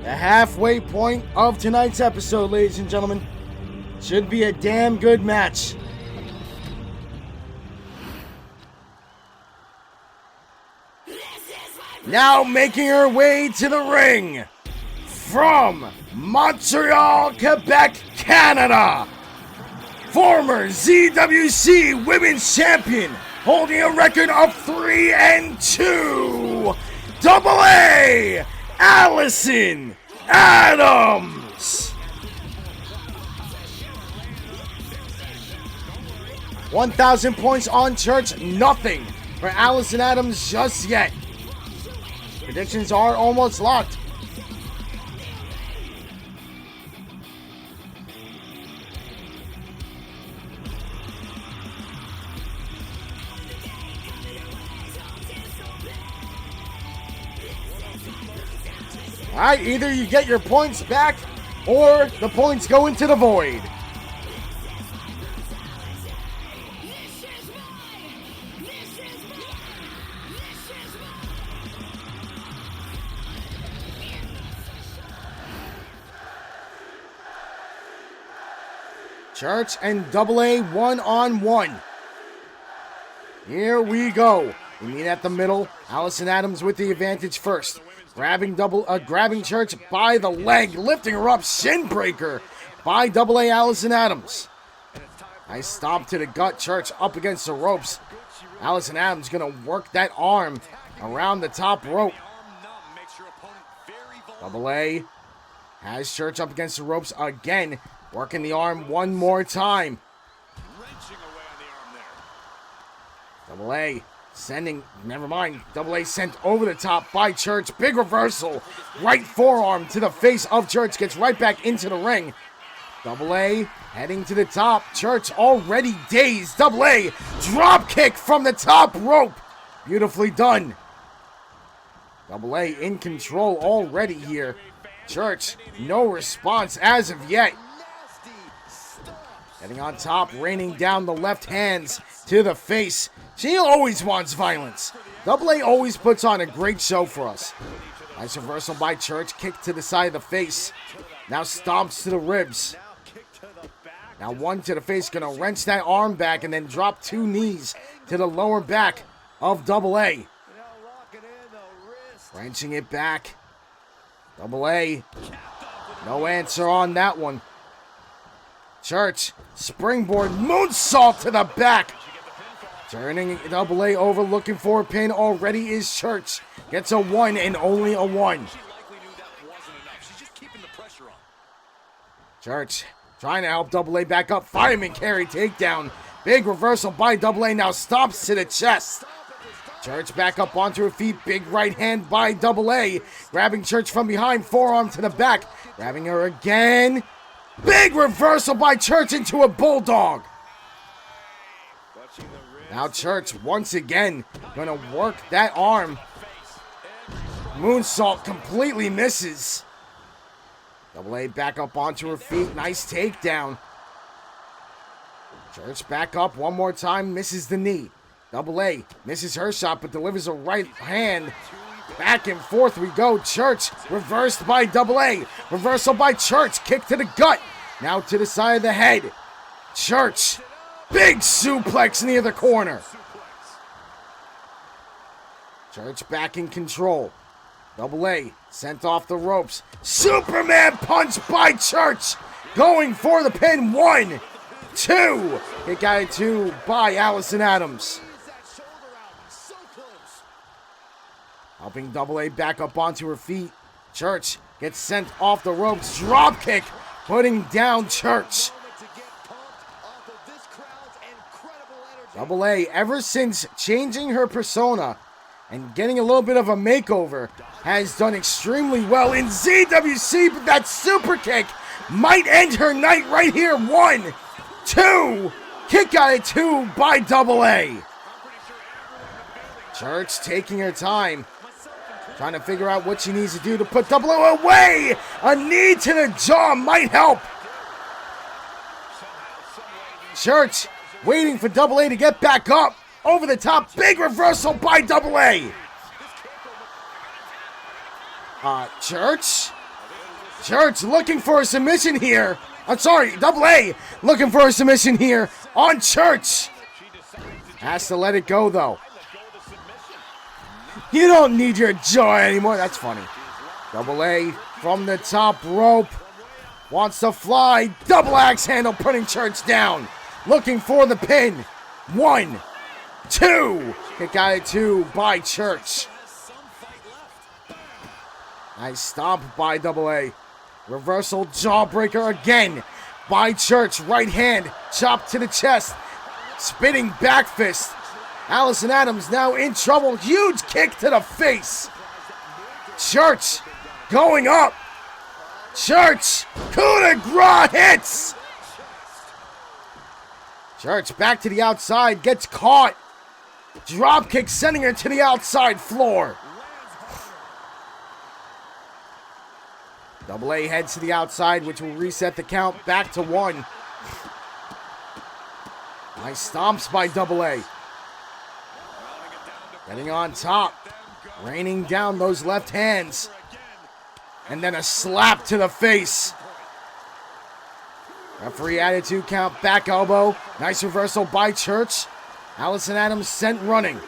The halfway point of tonight's episode, ladies and gentlemen. Should be a damn good match. Now making her way to the ring from Montreal, Quebec, Canada. Former ZWC Women's Champion, holding a record of 3-2. AA Allison Adams. 1,000 points on Church, nothing for Allison Adams just yet. Predictions are almost locked. Alright, either you get your points back or the points go into the void. Church and AA one-on-one. Here we go. We meet at the middle. Allison Adams with the advantage first. Grabbing Church by the leg, lifting her up, shin breaker by AA Allison Adams. Nice stomp to the gut. Church up against the ropes. Allison Adams gonna work that arm around the top rope. Double A has Church up against the ropes again, working the arm one more time. Double A sending, never mind, Double A sent over the top by Church. Big reversal, right forearm to the face of Church, gets right back into the ring. Double A heading to the top. Church already dazed. Double A drop kick from the top rope. Beautifully done. Double A in control already here. Church, no response as of yet. Heading on top, raining down the left hands to the face. She always wants violence. Double A always puts on a great show for us. Nice reversal by Church. Kick to the side of the face. Now stomps to the ribs. Now one to the face, gonna wrench that arm back and then drop two knees to the lower back of Double A. Wrenching it back. Double A, no answer on that one. Church, springboard moonsault to the back. Turning Double A over, looking for a pin. Already is Church. Gets a one and only a one. Church trying to help Double A back up. Fireman carry takedown. Big reversal by Double A. Now stomps to the chest. Church back up onto her feet. Big right hand by Double A. Grabbing Church from behind. Forearm to the back. Grabbing her again. Big reversal by Church into a bulldog. Now Church once again gonna work that arm. Moonsault completely misses. Double A back up onto her feet. Nice takedown. Church back up one more time. Misses the knee. Double A misses her shot but delivers a right hand. Back and forth we go. Church reversed by Double A. Reversal by Church. Kick to the gut. Now to the side of the head. Church. Big suplex near the corner. Church back in control. Double A sent off the ropes. Superman punch by Church. Going for the pin. 1, 2. Kick out of 2 by Allison Adams. Helping Double A back up onto her feet. Church gets sent off the ropes. Drop kick. Putting down Church. Double A, ever since changing her persona and getting a little bit of a makeover, has done extremely well in ZWC, but that super kick might end her night right here. 1, 2, kick out of 2 by Double A. Church taking her time, trying to figure out what she needs to do to put Double A away. A knee to the jaw might help. Church waiting for Double A to get back up. Over the top, big reversal by Double A. Church looking for a submission here. I'm sorry, Double A looking for a submission here on Church. Has to let it go though. You don't need your jaw anymore. That's funny. Double A from the top rope. Wants to fly. Double axe handle putting Church down. Looking for the pin. 1, 2. Kick out of 2 by Church. Nice stomp by Double A. Reversal jawbreaker again by Church. Right hand chop to the chest. Spinning back fist. Allison Adams now in trouble. Huge kick to the face. Church going up. Church. Coup de grace hits. Church back to the outside. Gets caught. Drop kick sending her to the outside floor. Double A heads to the outside, which will reset the count back to 1. Nice stomps by Double A. Getting on top. Raining down those left hands. And then a slap to the face. Referee attitude count, back elbow. Nice reversal by Church. Allison Adams sent running.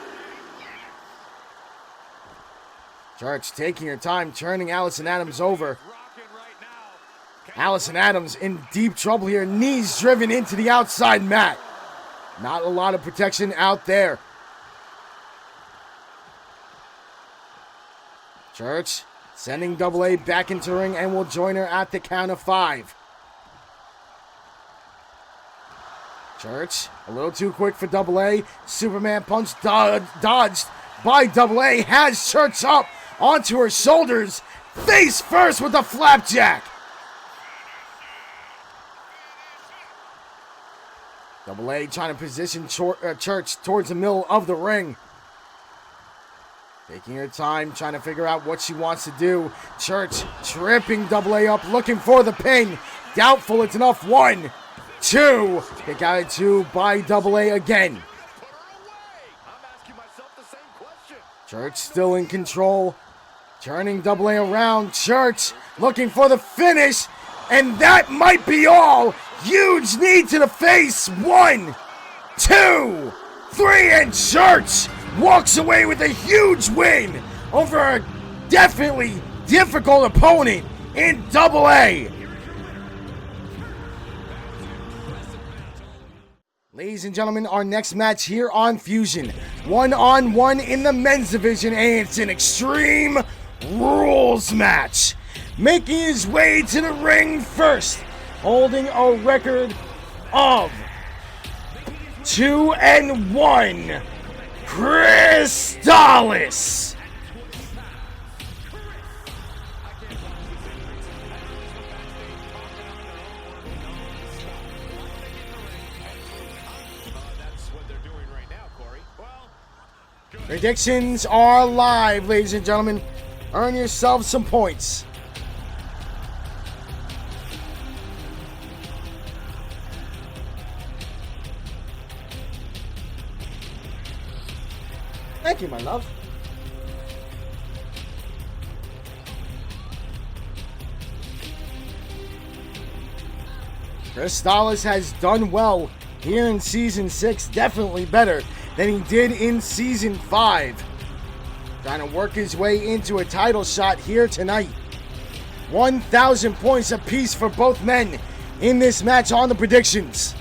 Church taking her time, turning Allison Adams over. Allison Adams in deep trouble here. Knees driven into the outside mat. Not a lot of protection out there. Church sending Double A back into the ring and will join her at the count of 5. Church, a little too quick for Double A. Superman punch dodged by Double A. Has Church up onto her shoulders. Face first with the flapjack. Double A trying to position Church towards the middle of the ring. Taking her time, trying to figure out what she wants to do. Church tripping Double A up, looking for the pin. Doubtful it's enough. 1, 2. Kick out at 2 by Double A again. Church still in control. Turning Double A around. Church looking for the finish. And that might be all. Huge knee to the face. 1, 2, 3. And Church walks away with a huge win over a definitely difficult opponent in Double A. Ladies and gentlemen, our next match here on Fusion. 1-on-1 in the men's division, and it's an Extreme Rules match. Making his way to the ring first, holding a record of 2-1. Chrystalis. Predictions are live, ladies and gentlemen. Earn yourselves some points. Thank you, my love. Chrystalis has done well here in Season 6, definitely better than he did in Season 5. Trying to work his way into a title shot here tonight. 1,000 points apiece for both men in this match on the predictions.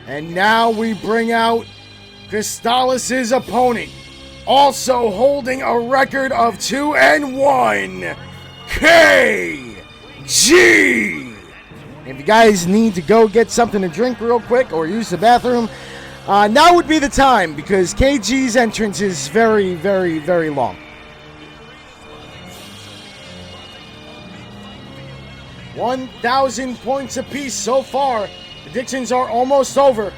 And now we bring out Chrystalis' opponent, also holding a record of 2-1, KG. If you guys need to go get something to drink real quick or use the bathroom, now would be the time, because KG's entrance is very, very, very long. 1,000 points apiece so far. Predictions are almost over.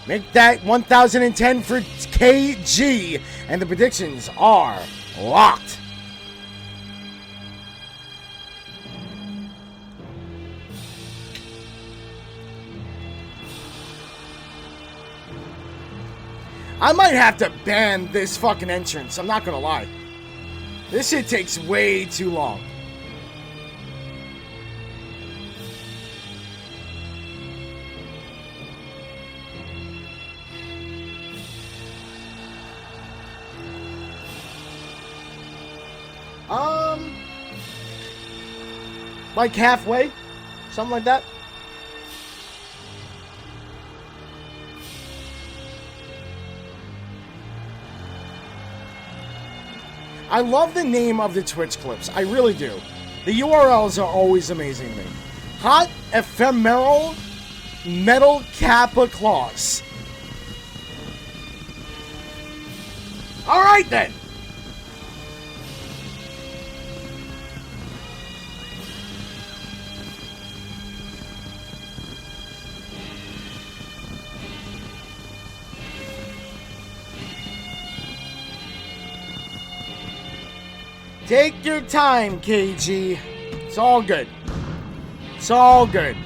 Make that 1,010 for KG, and the predictions are locked. I might have to ban this fucking entrance, I'm not gonna lie. This shit takes way too long. Like halfway, something like that. I love the name of the Twitch clips, I really do. The URLs are always amazing to me. Hot Ephemeral Metal Kappa Claws. Alright then. Take your time, KG. It's all good. It's all good.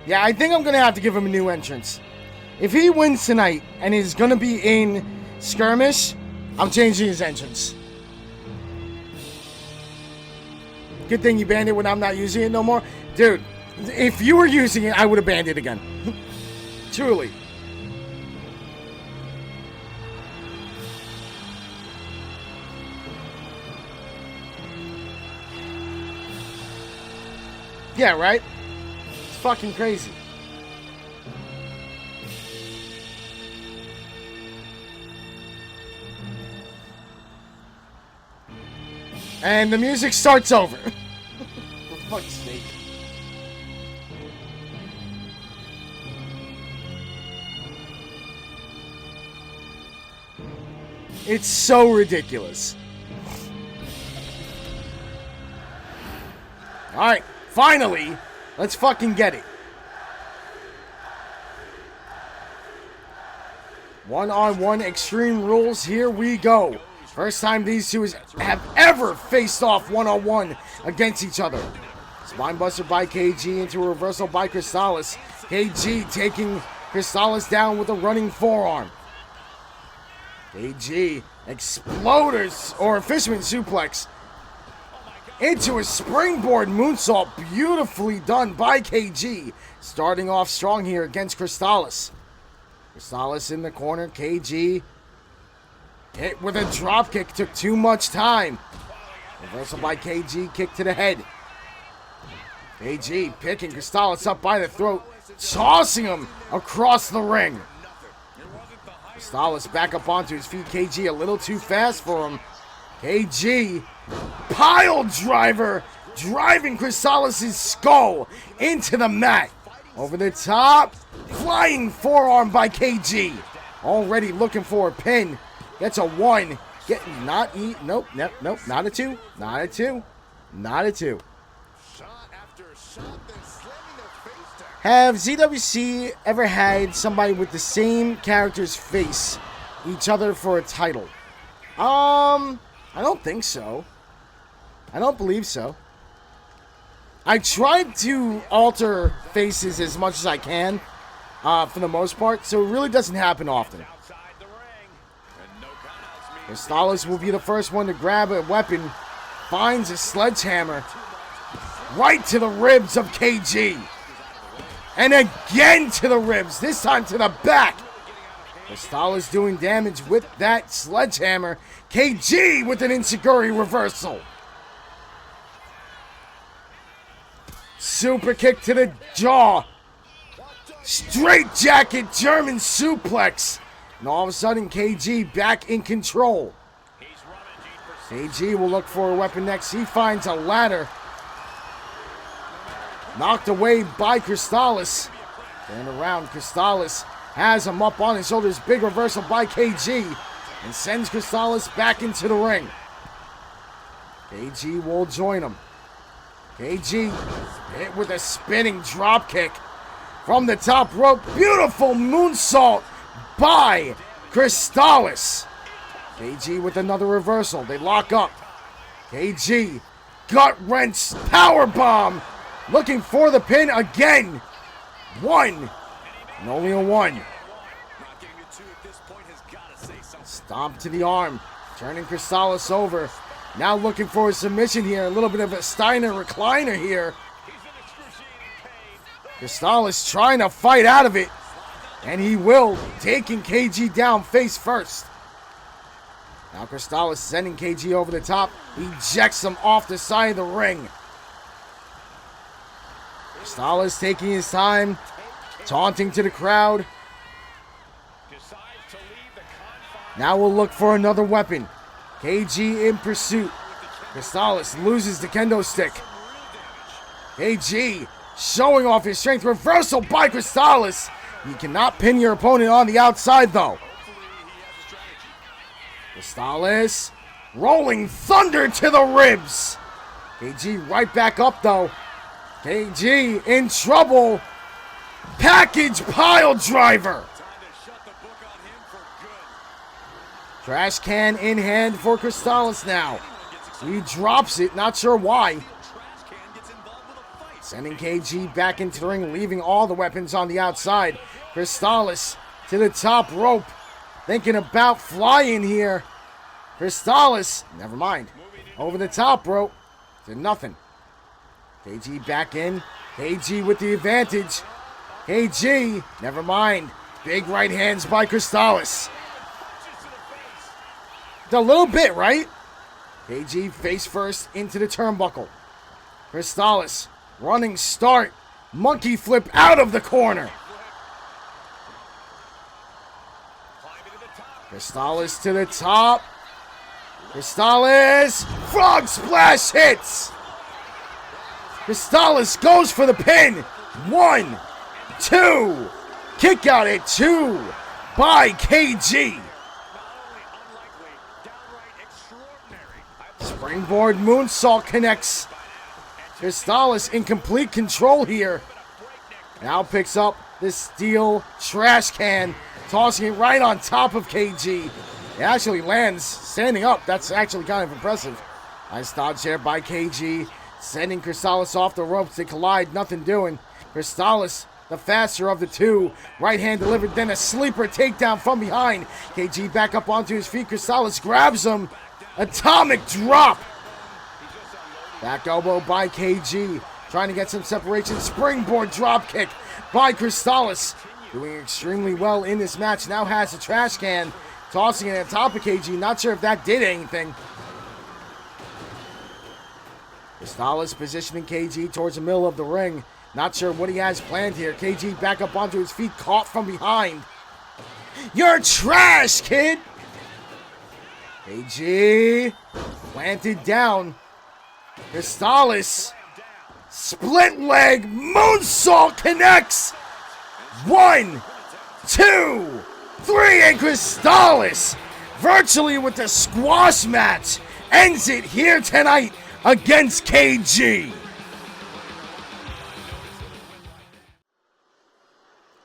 Yeah, I think I'm going to have to give him a new entrance. If he wins tonight and is going to be in Skirmish, I'm changing his entrance. Good thing you banned it when I'm not using it no more. Dude, if you were using it, I would have banned it again. Truly. Yeah, right? It's fucking crazy. And the music starts over. For fuck's sake. It's so ridiculous. Alright, finally, let's fucking get it. One-on-one Extreme Rules, here we go. First time these two have ever faced off one-on-one against each other. Spinebuster by KG into a reversal by Chrystalis. KG taking Chrystalis down with a running forearm. KG exploders, or a fisherman suplex, into a springboard moonsault. Beautifully done by KG. Starting off strong here against Chrystalis. Chrystalis in the corner. KG hit with a drop kick. Took too much time. Reversal by KG. Kick to the head. KG picking Chrystalis up by the throat. Tossing him across the ring. Chrystalis back up onto his feet. KG a little too fast for him. KG pile driver, driving Chrystalis' skull into the mat. Over the top, flying forearm by KG. Already looking for a pin. Gets a one. Nope, not a two. Not a two. Not a two. Have ZWC ever had somebody with the same character's face each other for a title? I don't think so. I don't believe so. I tried to alter faces as much as I can, for the most part, so it really doesn't happen often. Chrystalis will be the first one to grab a weapon. Finds a sledgehammer right to the ribs of KG. And again to the ribs, this time to the back. Chrystalis doing damage with that sledgehammer. KG with an enziguri reversal. Super kick to the jaw. Straight jacket German suplex. And all of a sudden, KG back in control. KG will look for a weapon next. He finds a ladder. Knocked away by Chrystalis. Turn around, Chrystalis has him up on his shoulders. Big reversal by KG. And sends Chrystalis back into the ring. KG will join him. KG hit with a spinning drop kick from the top rope. Beautiful moonsault by Chrystalis. KG with another reversal. They lock up. KG gut wrench power bomb. Looking for the pin again. One. And only a one. Stomp to the arm. Turning Chrystalis over. Now looking for a submission here. A little bit of a Steiner recliner here. Chrystalis trying to fight out of it. And he will. Taking KG down face first. Now Chrystalis sending KG over the top. Ejects him off the side of the ring. Chrystalis taking his time. Taunting to the crowd. Now we'll look for another weapon. KG in pursuit. Chrystalis loses the kendo stick. KG showing off his strength. Reversal by Chrystalis. You cannot pin your opponent on the outside though. Chrystalis rolling thunder to the ribs. KG right back up though. KG in trouble. Package pile driver. Trash can in hand for Chrystalis now. He drops it, not sure why. Sending KG back into the ring, leaving all the weapons on the outside. Chrystalis to the top rope. Thinking about flying here. Chrystalis, never mind. Over the top rope to nothing. KG back in. KG with the advantage. KG, never mind. Big right hands by Chrystalis. A little bit, right? KG face first into the turnbuckle. Chrystalis, running start. Monkey flip out of the corner. Chrystalis to the top. Chrystalis, frog splash hits. Chrystalis goes for the pin. 1, 2. Kick out at 2 by KG. Springboard moonsault connects. Chrystalis in complete control here. Now picks up the steel trash can, tossing it right on top of KG. It actually lands standing up. That's actually kind of impressive. Nice dodge here by KG, sending Chrystalis off the ropes. They collide, nothing doing. Chrystalis, the faster of the two. Right hand delivered, then a sleeper takedown from behind. KG back up onto his feet. Chrystalis grabs him. Atomic drop. Back elbow by KG. Trying to get some separation. Springboard drop kick by Chrystalis. Doing extremely well in this match. Now has a trash can. Tossing it on top of KG. Not sure if that did anything. Chrystalis positioning KG towards the middle of the ring. Not sure what he has planned here. KG back up onto his feet. Caught from behind. You're trash, kid. KG planted down. Chrystalis split leg moonsault connects. 1, 2, 3, and Chrystalis virtually with the squash match ends it here tonight against KG.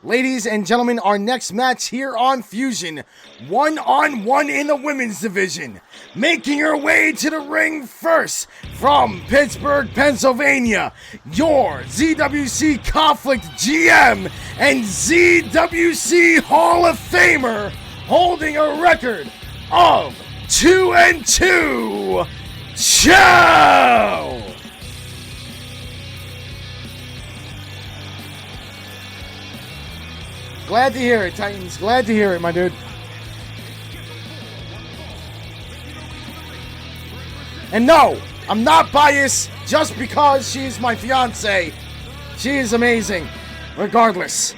Ladies and gentlemen, our next match here on Fusion, 1-on-1 in the women's division. Making her way to the ring first from Pittsburgh, Pennsylvania, your ZWC Conflict GM and ZWC Hall of Famer, holding a record of 2-2, Chel! Glad to hear it, Titans. Glad to hear it, my dude. And no, I'm not biased just because she's my fiance. She is amazing, regardless.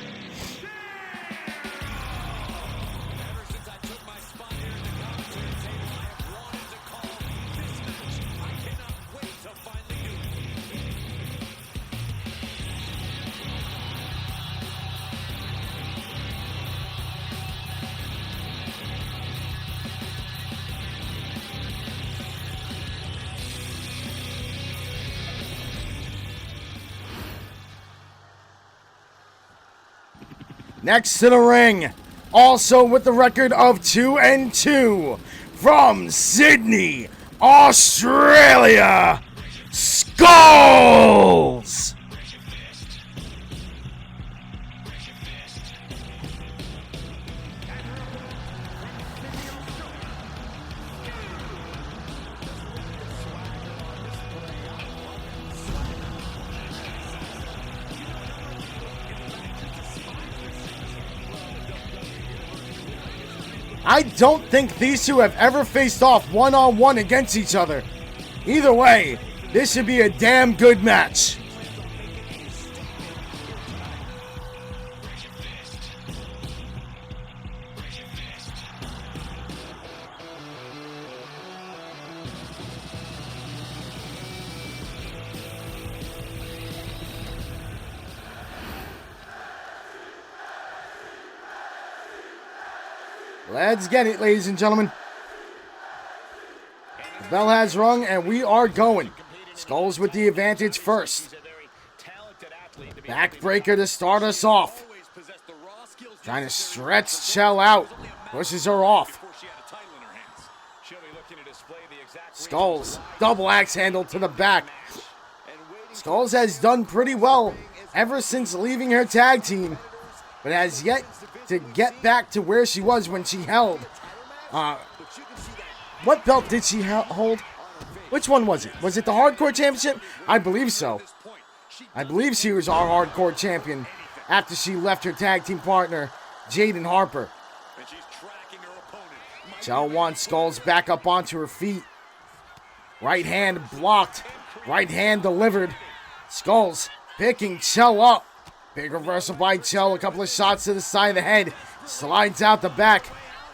Next to the ring, also with the record of 2-2, from Sydney, Australia, Skullz! I don't think these two have ever faced off one-on-one against each other. Either way, this should be a damn good match. Let's get it, ladies and gentlemen. The bell has rung, and we are going. Skullz with the advantage first. Backbreaker to start us off. Trying to stretch Chel out. Pushes her off. Skullz, double axe handle to the back. Skullz has done pretty well ever since leaving her tag team, but has yet to get back to where she was when she held. What belt did she hold? Which one was it? Was it the Hardcore Championship? I believe so. I believe she was our Hardcore Champion after she left her tag team partner, Jaden Harper. Chel wants Skullz back up onto her feet. Right hand blocked. Right hand delivered. Skullz picking Chel up. Big reversal by Chel. A couple of shots to the side of the head. Slides out the back.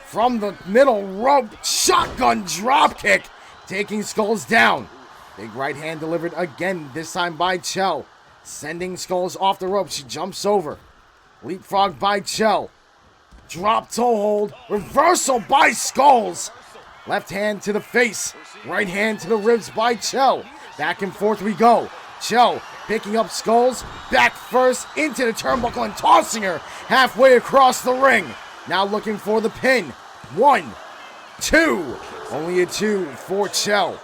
From the middle rope. Shotgun drop kick. Taking Skullz down. Big right hand delivered again. This time by Chel. Sending Skullz off the rope. She jumps over. Leapfrog by Chel. Drop toe hold. Reversal by Skullz. Left hand to the face. Right hand to the ribs by Chel. Back and forth we go. Chel picking up Skullz. Back first into the turnbuckle and tossing her halfway across the ring. Now looking for the pin. 1, 2. Only a 2 for Chel.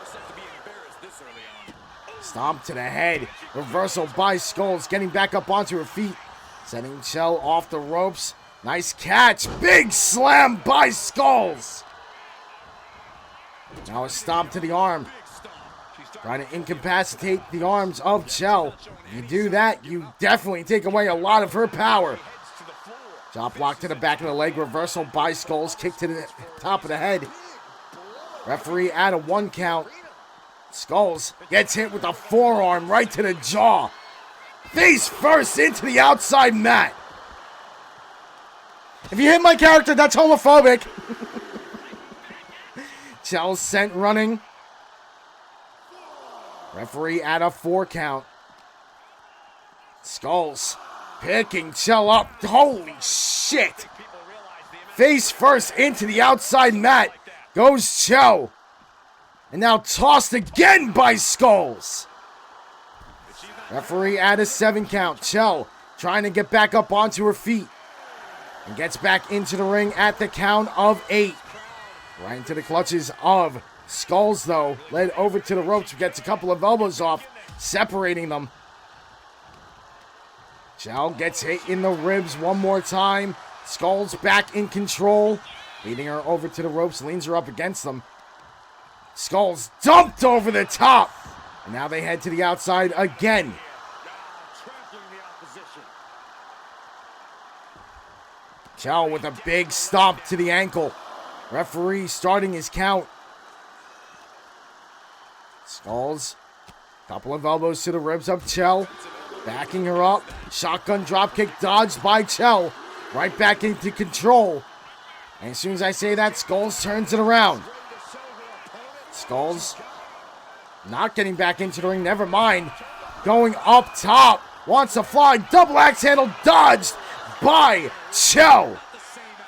Stomp to the head. Reversal by Skullz. Getting back up onto her feet. Sending Chel off the ropes. Nice catch. Big slam by Skullz. Now a stomp to the arm. Trying to incapacitate the arms of Chel. You do that, you definitely take away a lot of her power. Chop block to the back of the leg. Reversal by Skullz. Kick to the top of the head. Referee at a 1 count. Skullz gets hit with a forearm right to the jaw. Face first into the outside mat. If you hit my character, that's homophobic. Chel sent running. Referee at a 4 count. Skullz picking Chel up. Holy shit. Face first into the outside mat goes Chel. And now tossed again by Skullz. Referee at a 7 count. Chel trying to get back up onto her feet. And gets back into the ring at the count of 8. Right into the clutches of Skullz, though. Led over to the ropes. Gets a couple of elbows off, separating them. Chel gets hit in the ribs one more time. Skullz back in control. Leading her over to the ropes. Leans her up against them. Skullz dumped over the top. And now they head to the outside again. Chel with a big stomp to the ankle. Referee starting his count. Skullz. Couple of elbows to the ribs of Chel. Backing her up. Shotgun dropkick dodged by Chel. Right back into control. And as soon as I say that, Skullz turns it around. Skullz not getting back into the ring. Never mind. Going up top. Wants to fly. Double axe handle dodged by Chel.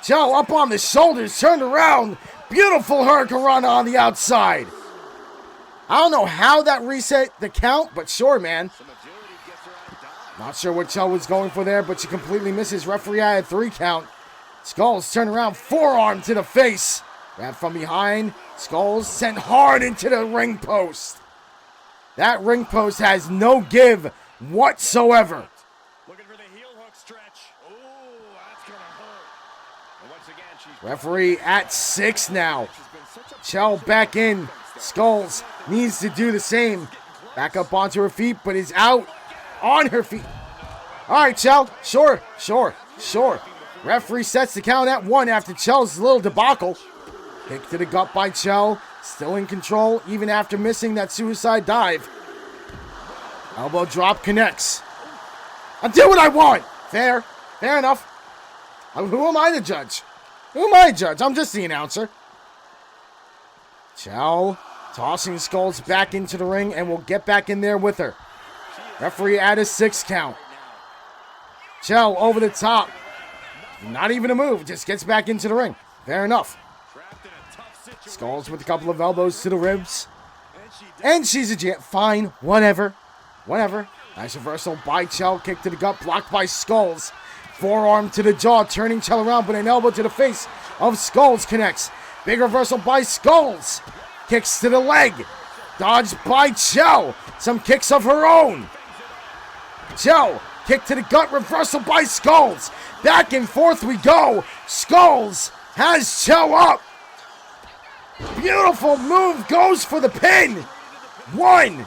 Chel up on the shoulders, turned around. Beautiful hurricanrana on the outside. I don't know how that reset the count, but sure, man. Not sure what Chel was going for there, but she completely misses. Referee had a 3 count. Skullz turned around, forearm to the face. Grab from behind. Skullz sent hard into the ring post. That ring post has no give whatsoever. Referee at 6 now. Chel back in. Skullz needs to do the same. Back up onto her feet, but is out on her feet. All right, Chel. Sure. Referee sets the count at 1 after Chel's little debacle. Kick to the gut by Chel. Still in control, even after missing that suicide dive. Elbow drop connects. I do what I want. Fair enough. Who am I to judge? I'm just the announcer. Chel tossing Skullz back into the ring and will get back in there with her. Referee at a 6 count. Chel over the top. Not even a move, just gets back into the ring. Fair enough. Skullz with a couple of elbows to the ribs. And she's a jet. Fine, whatever. Nice reversal by Chel. Kick to the gut, blocked by Skullz. Forearm to the jaw, turning Chel around, but an elbow to the face of Skullz connects. Big reversal by Skullz. Kicks to the leg. Dodged by Chel. Some kicks of her own. Chel, kick to the gut, reversal by Skullz. Back and forth we go. Skullz has Chel up. Beautiful move, goes for the pin. 1,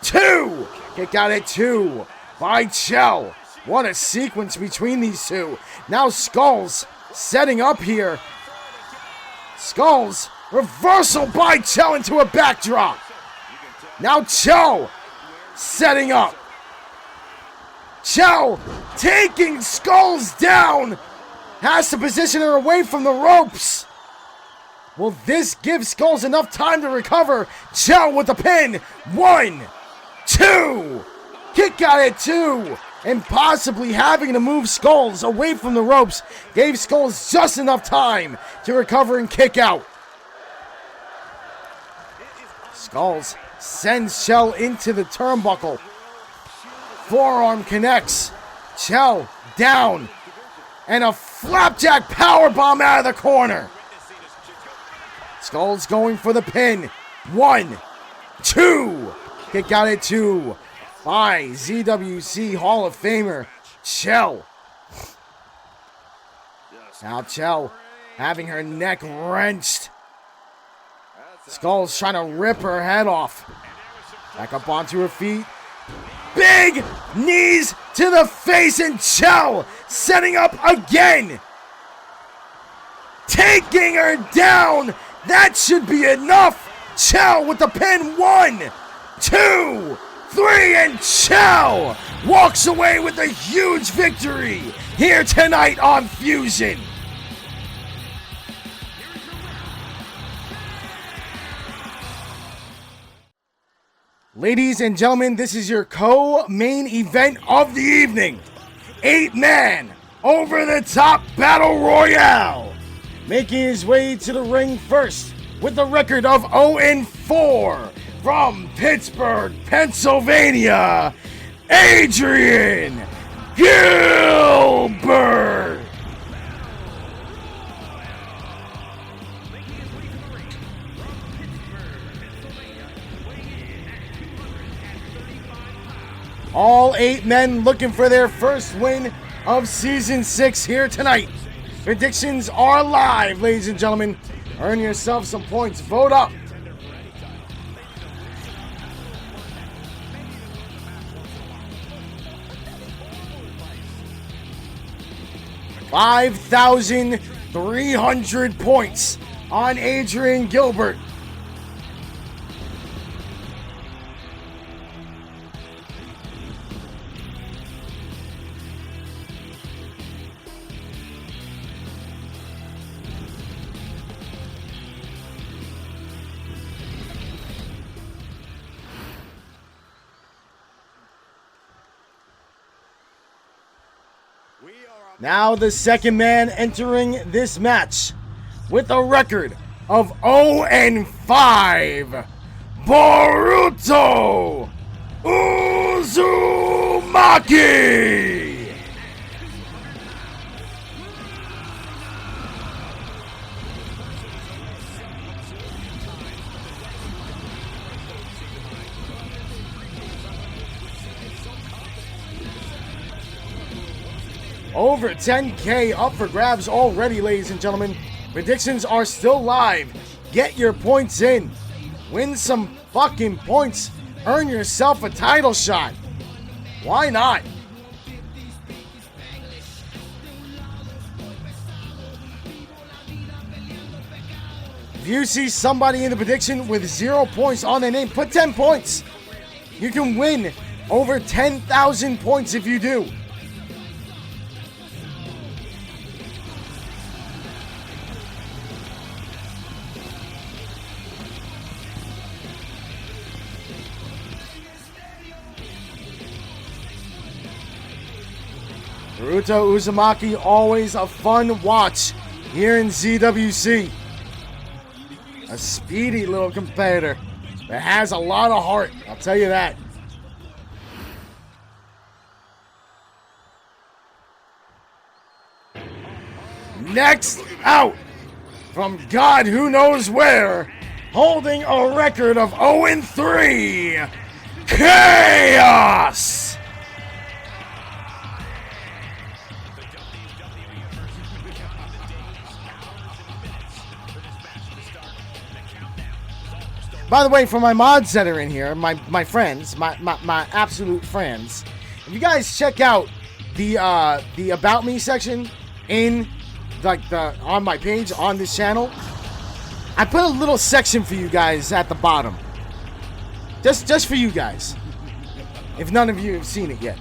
2. Kick out at 2 by Chel. What a sequence between these two. Now Skullz setting up here. Skullz, reversal by Chel into a backdrop. Now Chel setting up. Chel taking Skullz down. Has to position her away from the ropes. Will this give Skullz enough time to recover? Chel with the pin. 1, 2. Kick out at 2. And possibly having to move Skullz away from the ropes gave Skullz just enough time to recover and kick out. Skullz sends Chel into the turnbuckle. Forearm connects. Chel down. And a flapjack powerbomb out of the corner. Skullz going for the pin. 1, 2. Kick out at 2 by ZWC Hall of Famer Chel. Now Chel having her neck wrenched. Skullz trying to rip her head off. Back up onto her feet. Big knees to the face, and Chel setting up again. Taking her down. That should be enough. Chel with the pin. 1, 2, 3, and Chel walks away with a huge victory here tonight on Fusion. Ladies and gentlemen, this is your co-main event of the evening. 8-man over-the-top battle royale. Making his way to the ring first with a record of 0-4 from Pittsburgh, Pennsylvania, Adrian Gilbert. All 8 men looking for their first win of Season 6 here tonight. Predictions are live, ladies and gentlemen. Earn yourself some points. Vote up. $5,300 points on Adrian Gilbert. Now the second man entering this match with a record of 0-5, Boruto Uzumaki. Over 10K up for grabs already, ladies and gentlemen. Predictions are still live. Get your points in. Win some fucking points. Earn yourself a title shot. Why not? If you see somebody in the prediction with 0 points on their name, put 10 points. You can win over 10,000 points if you do. Boruto Uzumaki, always a fun watch here in ZWC. A speedy little competitor that has a lot of heart, I'll tell you that. Next out, from God who knows where, holding a record of 0-3, Chaos! By the way, for my mods that are in here, my friends, my absolute friends, if you guys check out the About Me section in on my page on this channel, I put a little section for you guys at the bottom. Just for you guys. If none of you have seen it yet.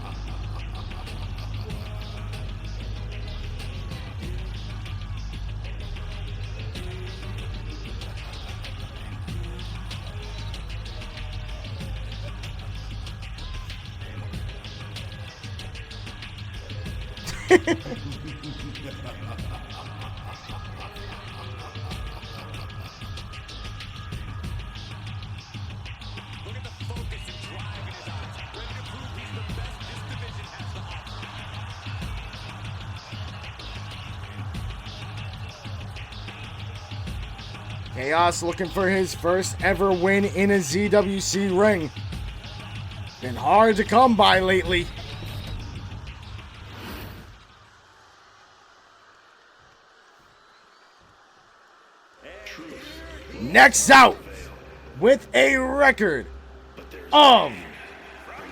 Chaos looking for his first ever win in a ZWC ring. Been hard to come by lately. Next out, with a record of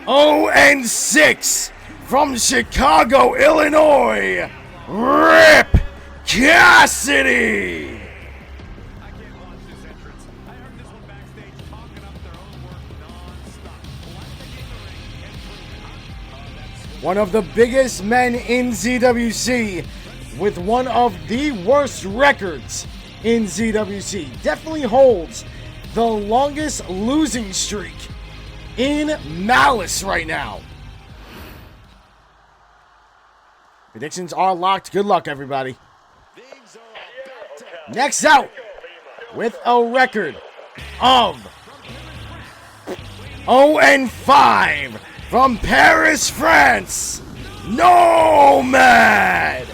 0-6 from Chicago, Illinois, Rip Cassidy. One of the biggest men in ZWC with one of the worst records in ZWC. Definitely holds the longest losing streak in Malice right now. Predictions are locked. Good luck, everybody. Next out, with a record of 0-5 from Paris, France, Nomad.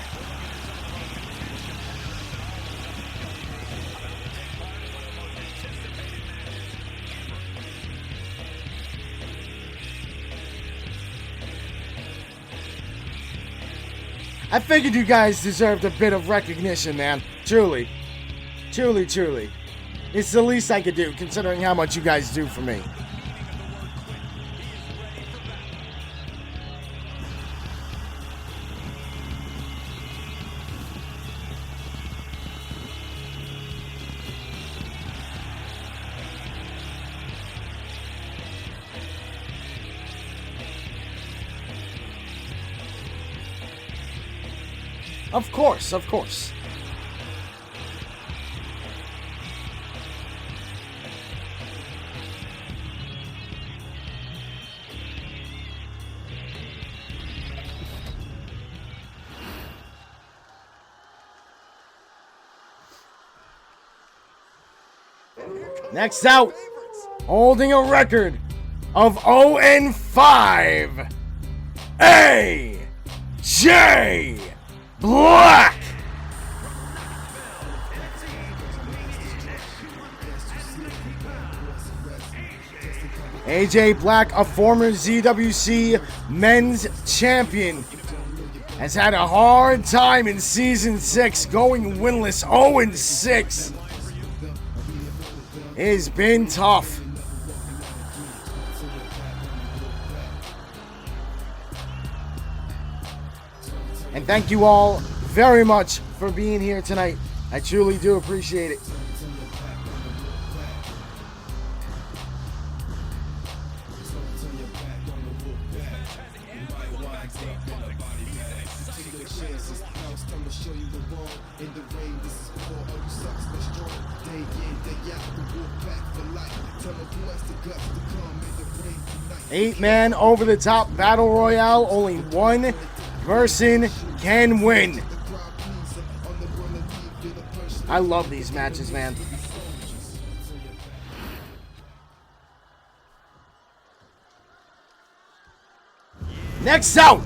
I figured you guys deserved a bit of recognition, man. Truly. Truly, truly. It's the least I could do, considering how much you guys do for me. Of course, of course. Next out, holding a record of 0-5, AJ Black. AJ Black, a former ZWC men's champion, has had a hard time in Season 6, going winless 0-6. It's been tough. And thank you all very much for being here tonight. I truly do appreciate it. Eight-man over-the-top battle royale. Only one person can win. I love these matches, man. Next out,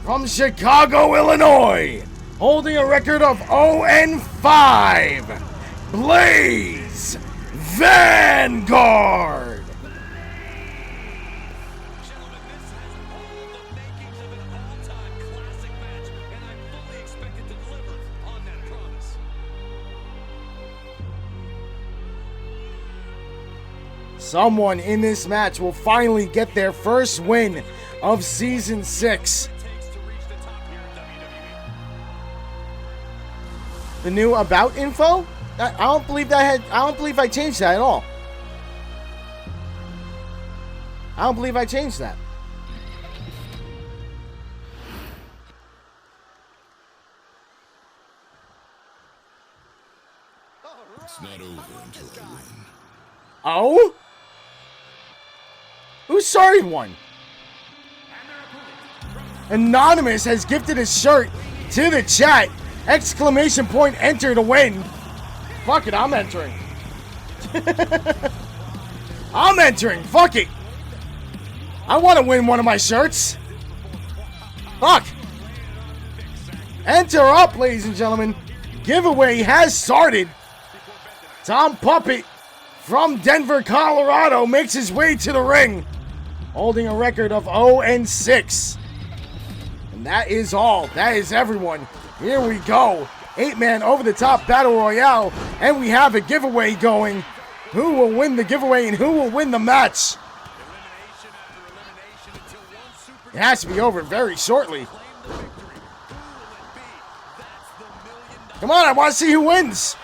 from Chicago, Illinois, holding a record of 0-5, Blaze Vanguard. Gentlemen, this has all the makings of an all-time classic match, and I fully expect it to deliver on that promise. Someone in this match will finally get their first win of Season 6. Takes to reach the top here in WWE. The new about info? I don't believe I changed that at all. I don't believe I changed that. It's not over until I win. Oh? Who started one? Anonymous has gifted a shirt to the chat. Exclamation point, enter to win. Fuck it, I'm entering. I'm entering, fuck it. I want to win one of my shirts. Fuck. Enter up, ladies and gentlemen. Giveaway has started. Tom Puppet from Denver, Colorado makes his way to the ring, holding a record of 0-6. And that is all. That is everyone. Here we go. 8-man over-the-top battle royale, and we have a giveaway going. Who will win the giveaway and who will win the match? Elimination after elimination until one super It has to be over very shortly. claim the victory. Who will it be? That's the $1 million. Come on, I want to see who wins.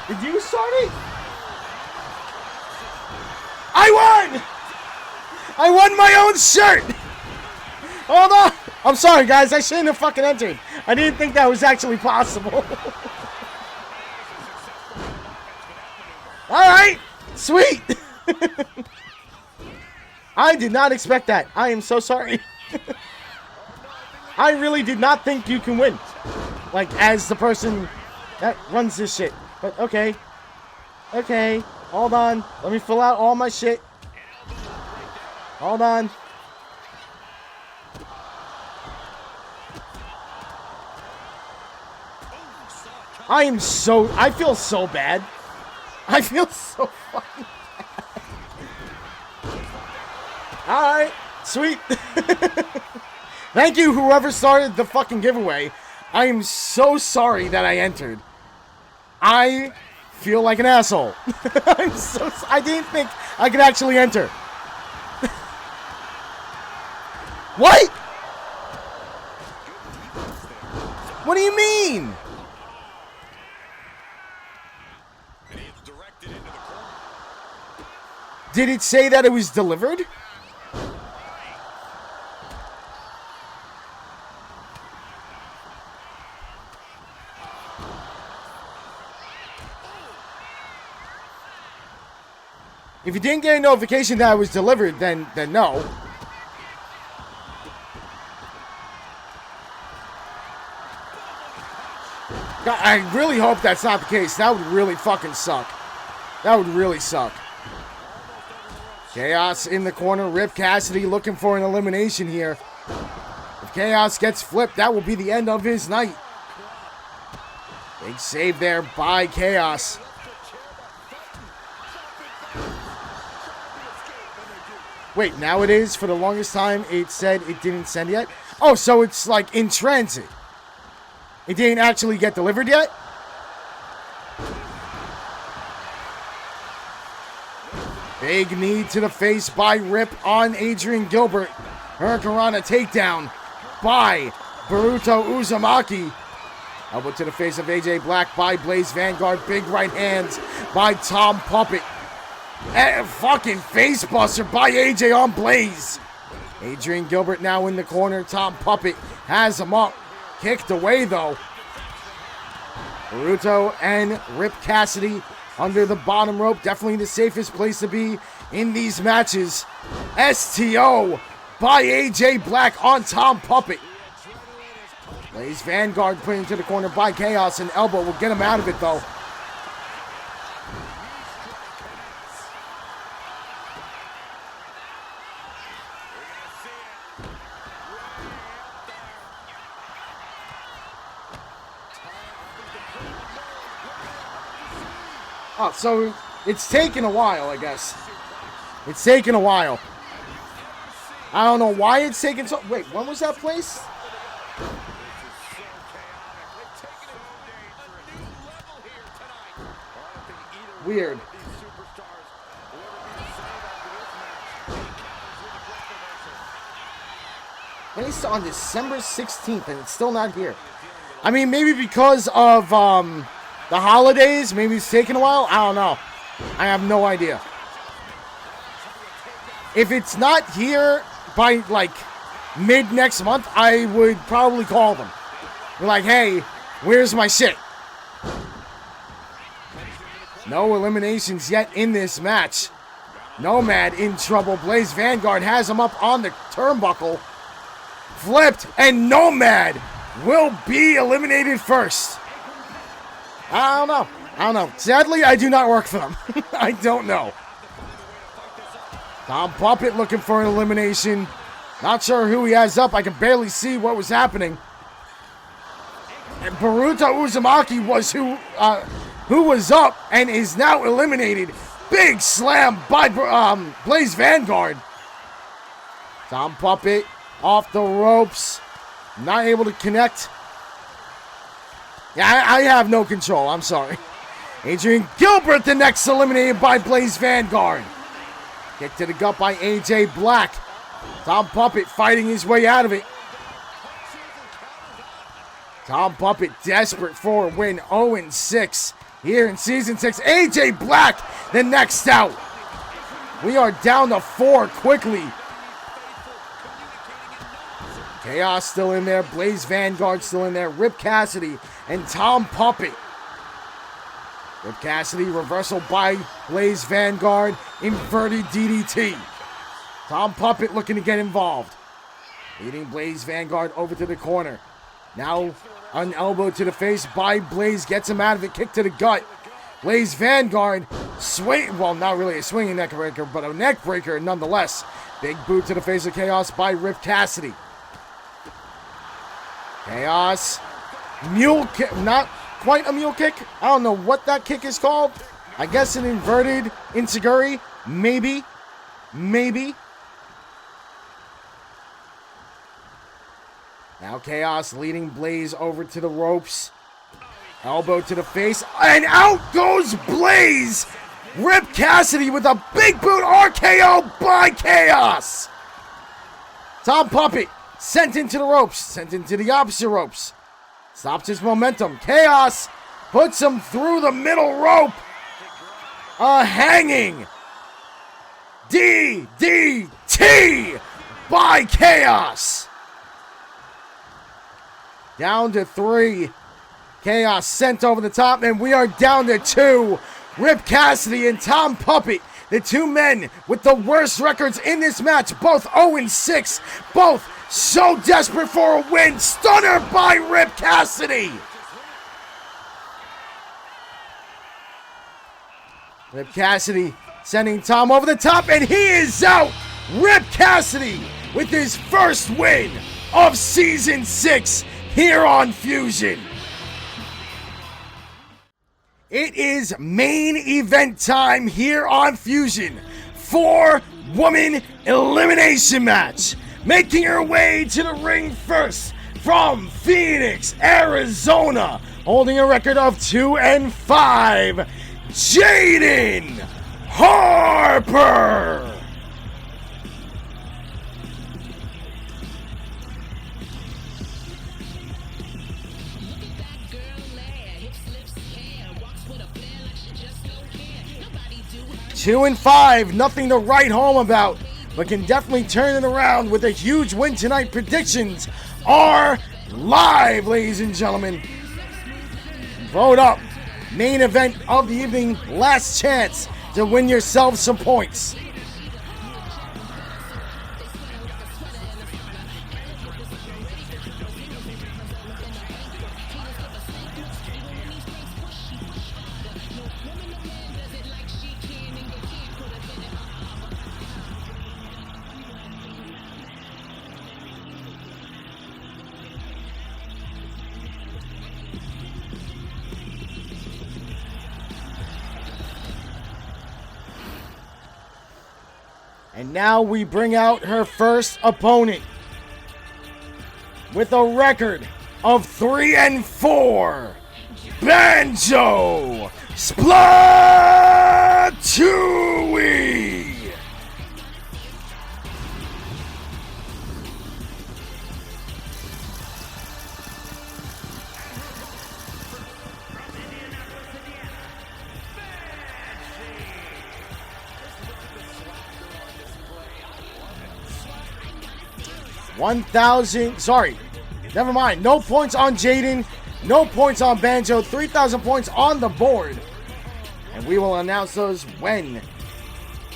Did you start it? I won! I won my own shirt! Hold on! I'm sorry, guys. I shouldn't have fucking entered. I didn't think that was actually possible. Alright! Sweet! I did not expect that. I am so sorry. I really did not think you can win. Like, as the person that runs this shit. But, okay. Okay. Hold on. Let me fill out all my shit. Hold on. I feel so bad. I feel so fucking bad. Alright. Sweet. Thank you, whoever started the fucking giveaway. I am so sorry that I entered. I feel like an asshole. I didn't think I could actually enter. What? What do you mean? And it's directed into the corner. Did it say that it was delivered? If you didn't get a notification that it was delivered, then no. God, I really hope that's not the case. That would really fucking suck. That would really suck. Chaos in the corner. Rip Cassidy looking for an elimination here. If Chaos gets flipped, that will be the end of his night. Big save there by Chaos. Wait, now it is. For the longest time, it said it didn't send yet. Oh, so it's like in transit. It didn't actually get delivered yet? Big knee to the face by Rip on Adrian Gilbert. Hurricanrana takedown by Baruto Uzumaki. Elbow to the face of AJ Black by Blaze Vanguard. Big right hands by Tom Puppet. And fucking face buster by AJ on Blaze. Adrian Gilbert now in the corner. Tom Puppet has him up. Kicked away though. Baruto and Rip Cassidy under the bottom rope. Definitely the safest place to be in these matches. STO by AJ Black on Tom Puppet. Blaze Vanguard put into the corner by Chaos, and elbow will get him out of it though. Oh, so it's taken a while, I guess. It's taken a while. I don't know why it's taken so... Wait, when was that place? Weird. Placed on December 16th, and it's still not here. I mean, maybe because of the holidays, maybe it's taking a while. I don't know. I have no idea. If it's not here by, like, mid next month, I would probably call them. Be like, hey, where's my shit? No eliminations yet in this match. Nomad in trouble. Blaze Vanguard has him up on the turnbuckle. Flipped, and Nomad will be eliminated first. I don't know. Sadly, I do not work for them. I don't know. Tom Puppet looking for an elimination. Not sure who he has up. I can barely see what was happening. And Baruta Uzumaki was who was up and is now eliminated. Big slam by Blaze Vanguard. Tom Puppet off the ropes. Not able to connect. Yeah, I have no control. I'm sorry. Adrian Gilbert, the next eliminated by Blaze Vanguard. Kick to the gut by AJ Black. Tom Puppet fighting his way out of it. Tom Puppet desperate for a win. 0-6 here in Season 6. AJ Black, the next out. We are down to 4 quickly. Chaos still in there. Blaze Vanguard still in there. Rip Cassidy and Tom Puppet. Rip Cassidy reversal by Blaze Vanguard. Inverted DDT. Tom Puppet looking to get involved. Leading Blaze Vanguard over to the corner. Now an elbow to the face by Blaze. Gets him out of it. Kick to the gut. Blaze Vanguard swing. Well, not really a swinging neck breaker, but a neck breaker nonetheless. Big boot to the face of Chaos by Rip Cassidy. Chaos. Mule kick. Not quite a mule kick. I don't know what that kick is called. I guess an inverted Insiguri. Maybe. Now Chaos leading Blaze over to the ropes. Elbow to the face. And out goes Blaze. Rip Cassidy with a big boot RKO by Chaos. Tom Puppet sent into the ropes. Sent into the opposite ropes. Stops his momentum. Chaos puts him through the middle rope. A hanging DDT by Chaos. Down to 3. Chaos sent over the top, and we are down to 2. Rip Cassidy and Tom Puppet, the two men with the worst records in this match, both 0-6, both so desperate for a win. Stunner by Rip Cassidy. Rip Cassidy sending Tom over the top, and he is out. Rip Cassidy with his first win of Season 6 here on Fusion. It is main event time here on Fusion. 4-woman elimination match. Making her way to the ring first from Phoenix, Arizona. Holding a record of 2-5. Jaden Harper. Two and 5, nothing to write home about, but can definitely turn it around with a huge win tonight. Predictions are live, ladies and gentlemen. Vote up. Main event of the evening, last chance to win yourselves some points. And now we bring out her first opponent with a record of 3-4. Banjo Splatooey. Never mind. No points on Jaden. No points on Banjo. 3,000 points on the board. And we will announce those when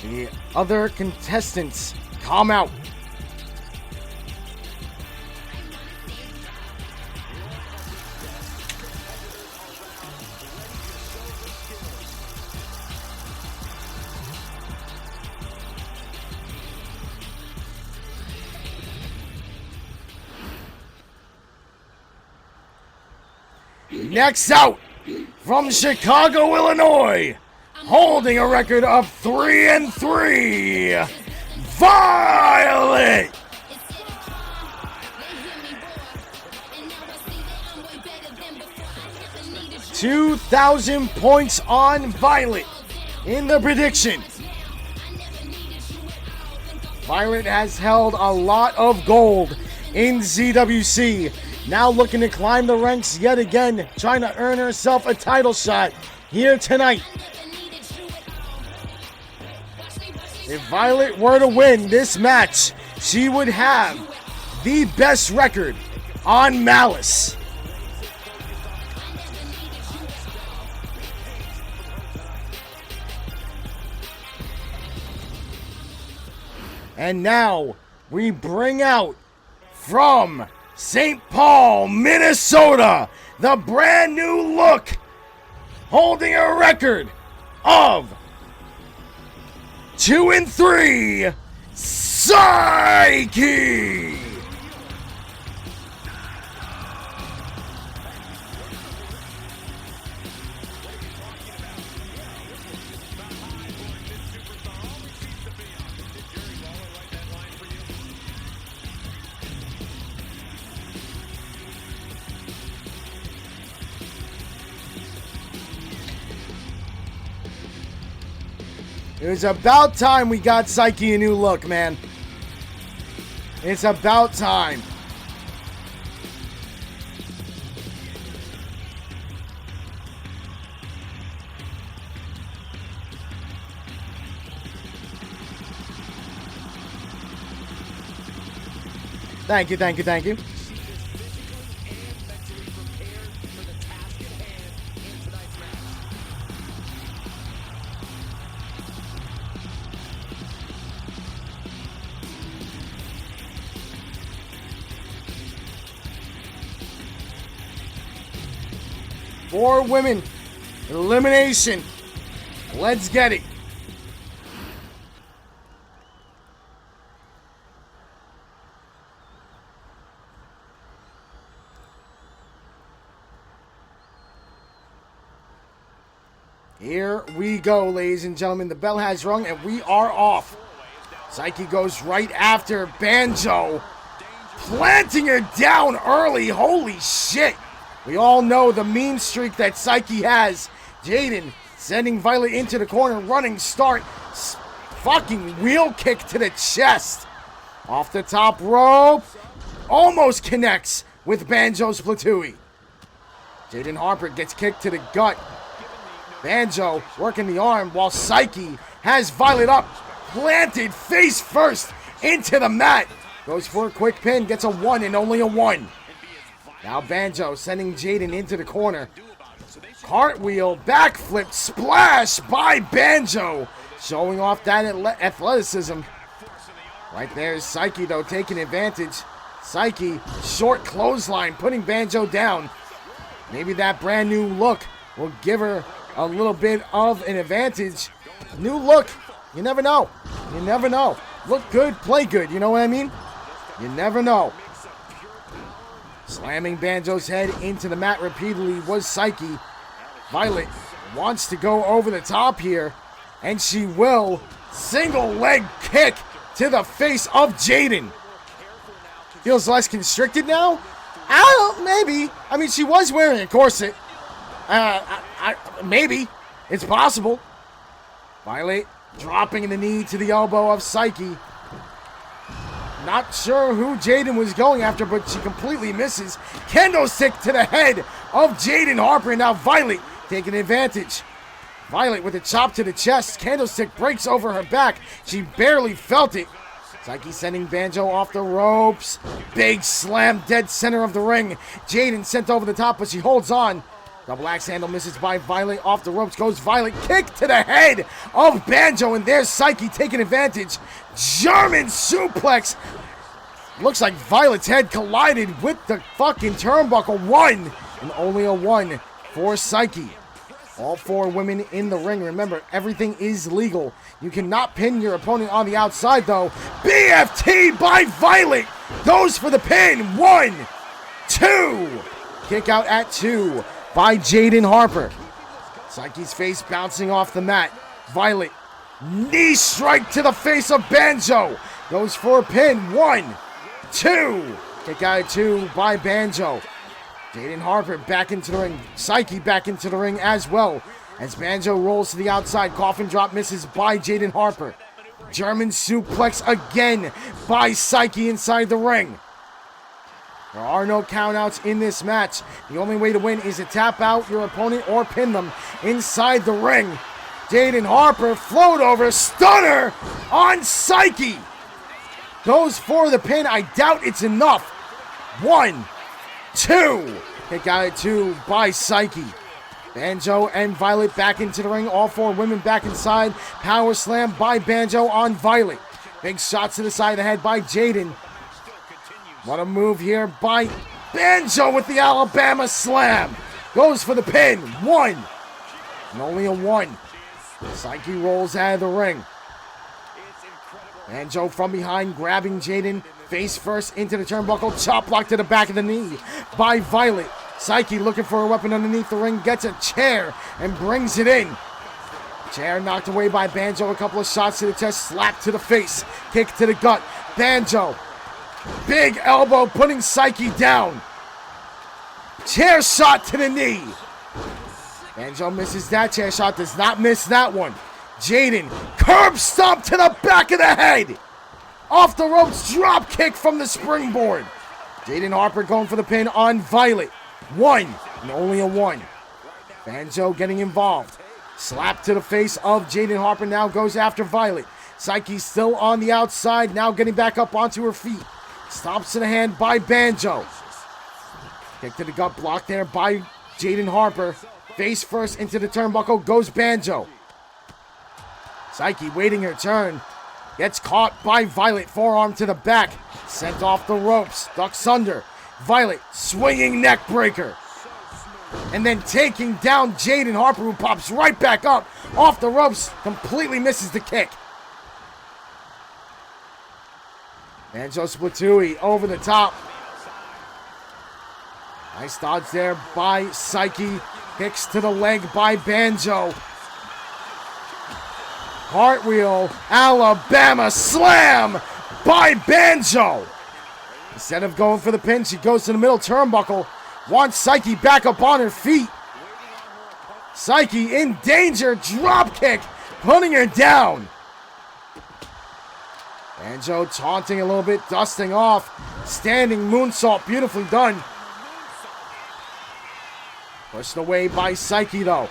the other contestants come out. Next out, from Chicago, Illinois, holding a record of 3-3, Violet. $2,000 points on Violet in the prediction. Violet has held a lot of gold in ZWC. Now looking to climb the ranks yet again, trying to earn herself a title shot here tonight. If Violet were to win this match, she would have the best record on Malice. And now we bring out from St. Paul, Minnesota, the brand new look, holding a record of 2-3, Psyche. It was about time we got Psyche a new look, man. It's about time. Thank you, thank you, thank you. Four women, elimination. Let's get it. Here we go, ladies and gentlemen. The bell has rung and we are off. Psyche goes right after Banjo, planting her down early. Holy shit. We all know the mean streak that Psyche has. Jaden sending Violet into the corner, running start. Fucking wheel kick to the chest. Off the top rope. Almost connects with Banjo Splatooey. Jaden Harper gets kicked to the gut. Banjo working the arm while Psyche has Violet up. Planted face first into the mat. Goes for a quick pin, gets a 1 and only a 1. Now Banjo sending Jaden into the corner. Cartwheel, backflip, splash by Banjo. Showing off that athleticism. Right there is Psyche though, taking advantage. Psyche, short clothesline, putting Banjo down. Maybe that brand new look will give her a little bit of an advantage. New look, you never know. You never know. Look good, play good, you know what I mean? You never know. Slamming Banjo's head into the mat repeatedly was Psyche. Violet wants to go over the top here, and she will. Single leg kick to the face of Jaden. Feels less constricted now? I don't, maybe. I mean, she was wearing a corset. Maybe. It's possible. Violet dropping the knee to the elbow of Psyche. Not sure who Jaden was going after, but she completely misses. Candlestick to the head of Jaden Harper. Now Violet taking advantage. Violet with a chop to the chest. Candlestick breaks over her back. She barely felt it. Psyche sending Banjo off the ropes. Big slam dead center of the ring. Jaden sent over the top, but she holds on. Double axe handle misses by Violet. Off the ropes goes Violet. Kick to the head of Banjo, and there's Psyche taking advantage. German suplex. Looks like Violet's head collided with the fucking turnbuckle. One, and only a one for Psyche. All four women in the ring. Remember, everything is legal. You cannot pin your opponent on the outside, though. BFT by Violet. Goes for the pin. 1, 2. Kick out at 2 by Jaden Harper. Psyche's face bouncing off the mat. Violet. Knee strike to the face of Banjo. Goes for a pin. 1, 2. Kick out at 2 by Banjo. Jaden Harper back into the ring. Psyche back into the ring as well. As Banjo rolls to the outside. Coffin drop misses by Jaden Harper. German suplex again by Psyche inside the ring. There are no countouts in this match. The only way to win is to tap out your opponent or pin them inside the ring. Jaden Harper float over. Stunner on Psyche. Goes for the pin. I doubt it's enough. 1, 2. Kick out at 2 by Psyche. Banjo and Violet back into the ring. All four women back inside. Power slam by Banjo on Violet. Big shots to the side of the head by Jaden. What a move here by Banjo with the Alabama slam. Goes for the pin. 1. And only a 1. Psyche rolls out of the ring. Banjo from behind grabbing Jaden. Face first into the turnbuckle. Chop block to the back of the knee by Violet. Psyche looking for a weapon underneath the ring. Gets a chair and brings it in. Chair knocked away by Banjo. A couple of shots to the chest. Slap to the face. Kick to the gut. Banjo. Big elbow putting Psyche down. Chair shot to the knee. Banjo misses that chair shot. Does not miss that one. Jaden. Curb stomp to the back of the head. Off the ropes, drop kick from the springboard. Jaden Harper going for the pin on Violet. 1, and only a 1. Banjo getting involved. Slap to the face of Jaden Harper now goes after Violet. Psyche still on the outside, now getting back up onto her feet. Stomps to the hand by Banjo. Kick to the gut, blocked there by Jaden Harper. Face first into the turnbuckle goes Banjo. Psyche waiting her turn. Gets caught by Violet, forearm to the back. Sent off the ropes, ducks under. Violet, swinging neck breaker. And then taking down Jaden Harper, who pops right back up. Off the ropes, completely misses the kick. Banjo Splatui over the top. Nice dodge there by Psyche. Kicks to the leg by Banjo. Cartwheel, Alabama slam by Banjo. Instead of going for the pin, she goes to the middle turnbuckle. Wants Psyche back up on her feet. Psyche in danger, drop kick, putting her down. Banjo taunting a little bit, dusting off. Standing moonsault, beautifully done. Pushed away by Psyche though.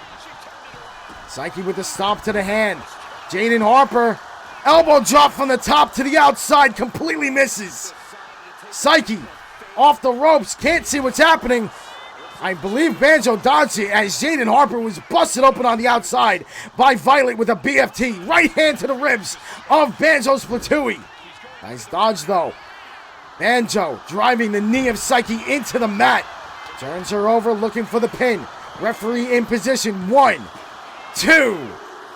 Psyche with the stomp to the hand. Jaden Harper, elbow drop from the top to the outside, completely misses. Psyche, off the ropes, can't see what's happening. I believe Banjo dodged it as Jaden Harper was busted open on the outside by Violet with a BFT. Right hand to the ribs of Banjo Splatui. Nice dodge though. Banjo driving the knee of Psyche into the mat. Turns her over looking for the pin. Referee in position. 1, 2.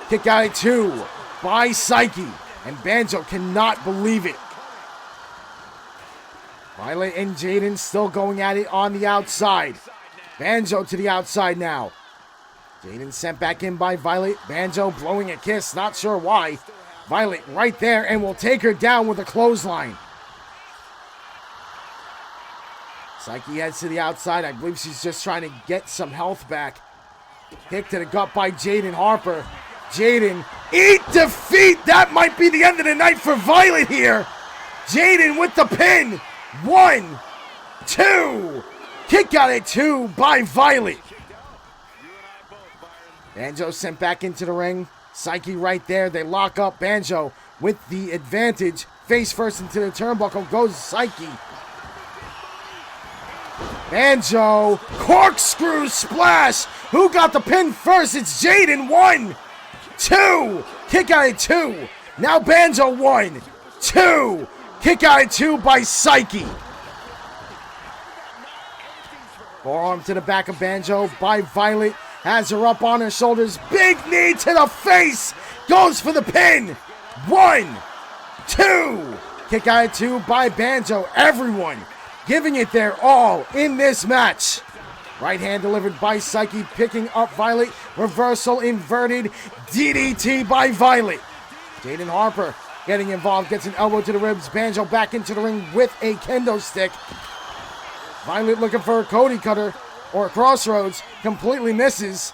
Kick out at 2 by Psyche. And Banjo cannot believe it. Violet and Jaden still going at it on the outside. Banjo to the outside now. Jaden sent back in by Violet. Banjo blowing a kiss. Not sure why. Violet right there and will take her down with a clothesline. Psyche heads to the outside. I believe she's just trying to get some health back. Kick to the gut by Jaden Harper. Jaden, eat defeat! That might be the end of the night for Violet here. Jaden with the pin. 1, 2. Kick out at 2 by Violet. Banjo sent back into the ring. Psyche right there. They lock up. Banjo with the advantage. Face first into the turnbuckle goes Psyche. Banjo, corkscrew splash. Who got the pin first? It's Jaden. 1, 2. Kick out at 2. Now Banjo 1, 2. Kick out at 2 by Psyche. Forearm to the back of Banjo by Violet. Has her up on her shoulders. Big knee to the face. Goes for the pin. 1, 2. Kick out at 2 by Banjo. Everyone giving it their all in this match. Right hand delivered by Psyche, picking up Violet. Reversal inverted DDT by Violet. Jaden Harper getting involved, gets an elbow to the ribs. Banjo back into the ring with a kendo stick. Violet looking for a Cody cutter or a crossroads, completely misses.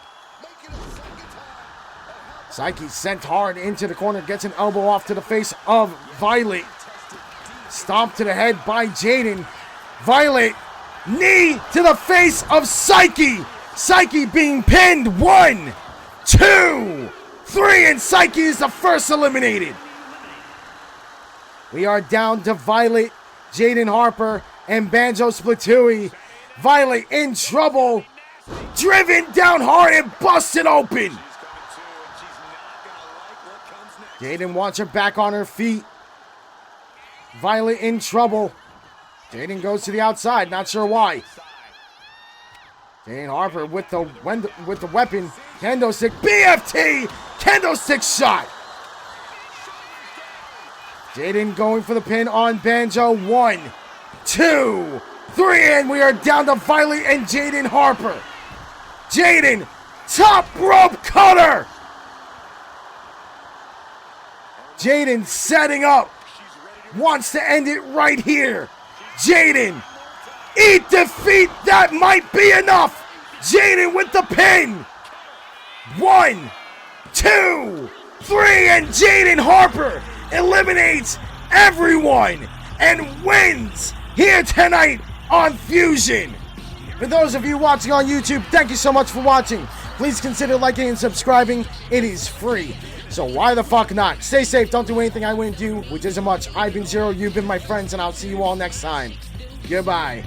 Psyche sent hard into the corner, gets an elbow off to the face of Violet. Stomp to the head by Jaden. Violet, knee to the face of Psyche. Psyche being pinned. 1, 2, 3, and Psyche is the first eliminated. We are down to Violet, Jaden Harper, and Banjo Splatoon. Violet in trouble. Driven down hard and busted open. Jaden wants her back on her feet. Violet in trouble. Jaden goes to the outside, not sure why. Jaden Harper with the weapon, kendo stick, BFT, kendo stick shot. Jaden going for the pin on Banjo. 1, 2, 3, and we are down to Violet and Jaden Harper. Jaden, top rope cutter. Jaden setting up, wants to end it right here. Jaden, eat defeat, that might be enough. Jaden with the pin. 1, 2, 3, and Jaden Harper eliminates everyone and wins here tonight on Fusion. For those of you watching on YouTube, thank you so much for watching. Please consider liking and subscribing. It is free. So why the fuck not? Stay safe, don't do anything I wouldn't do, which isn't much. I've been Zero, you've been my friends, and I'll see you all next time. Goodbye.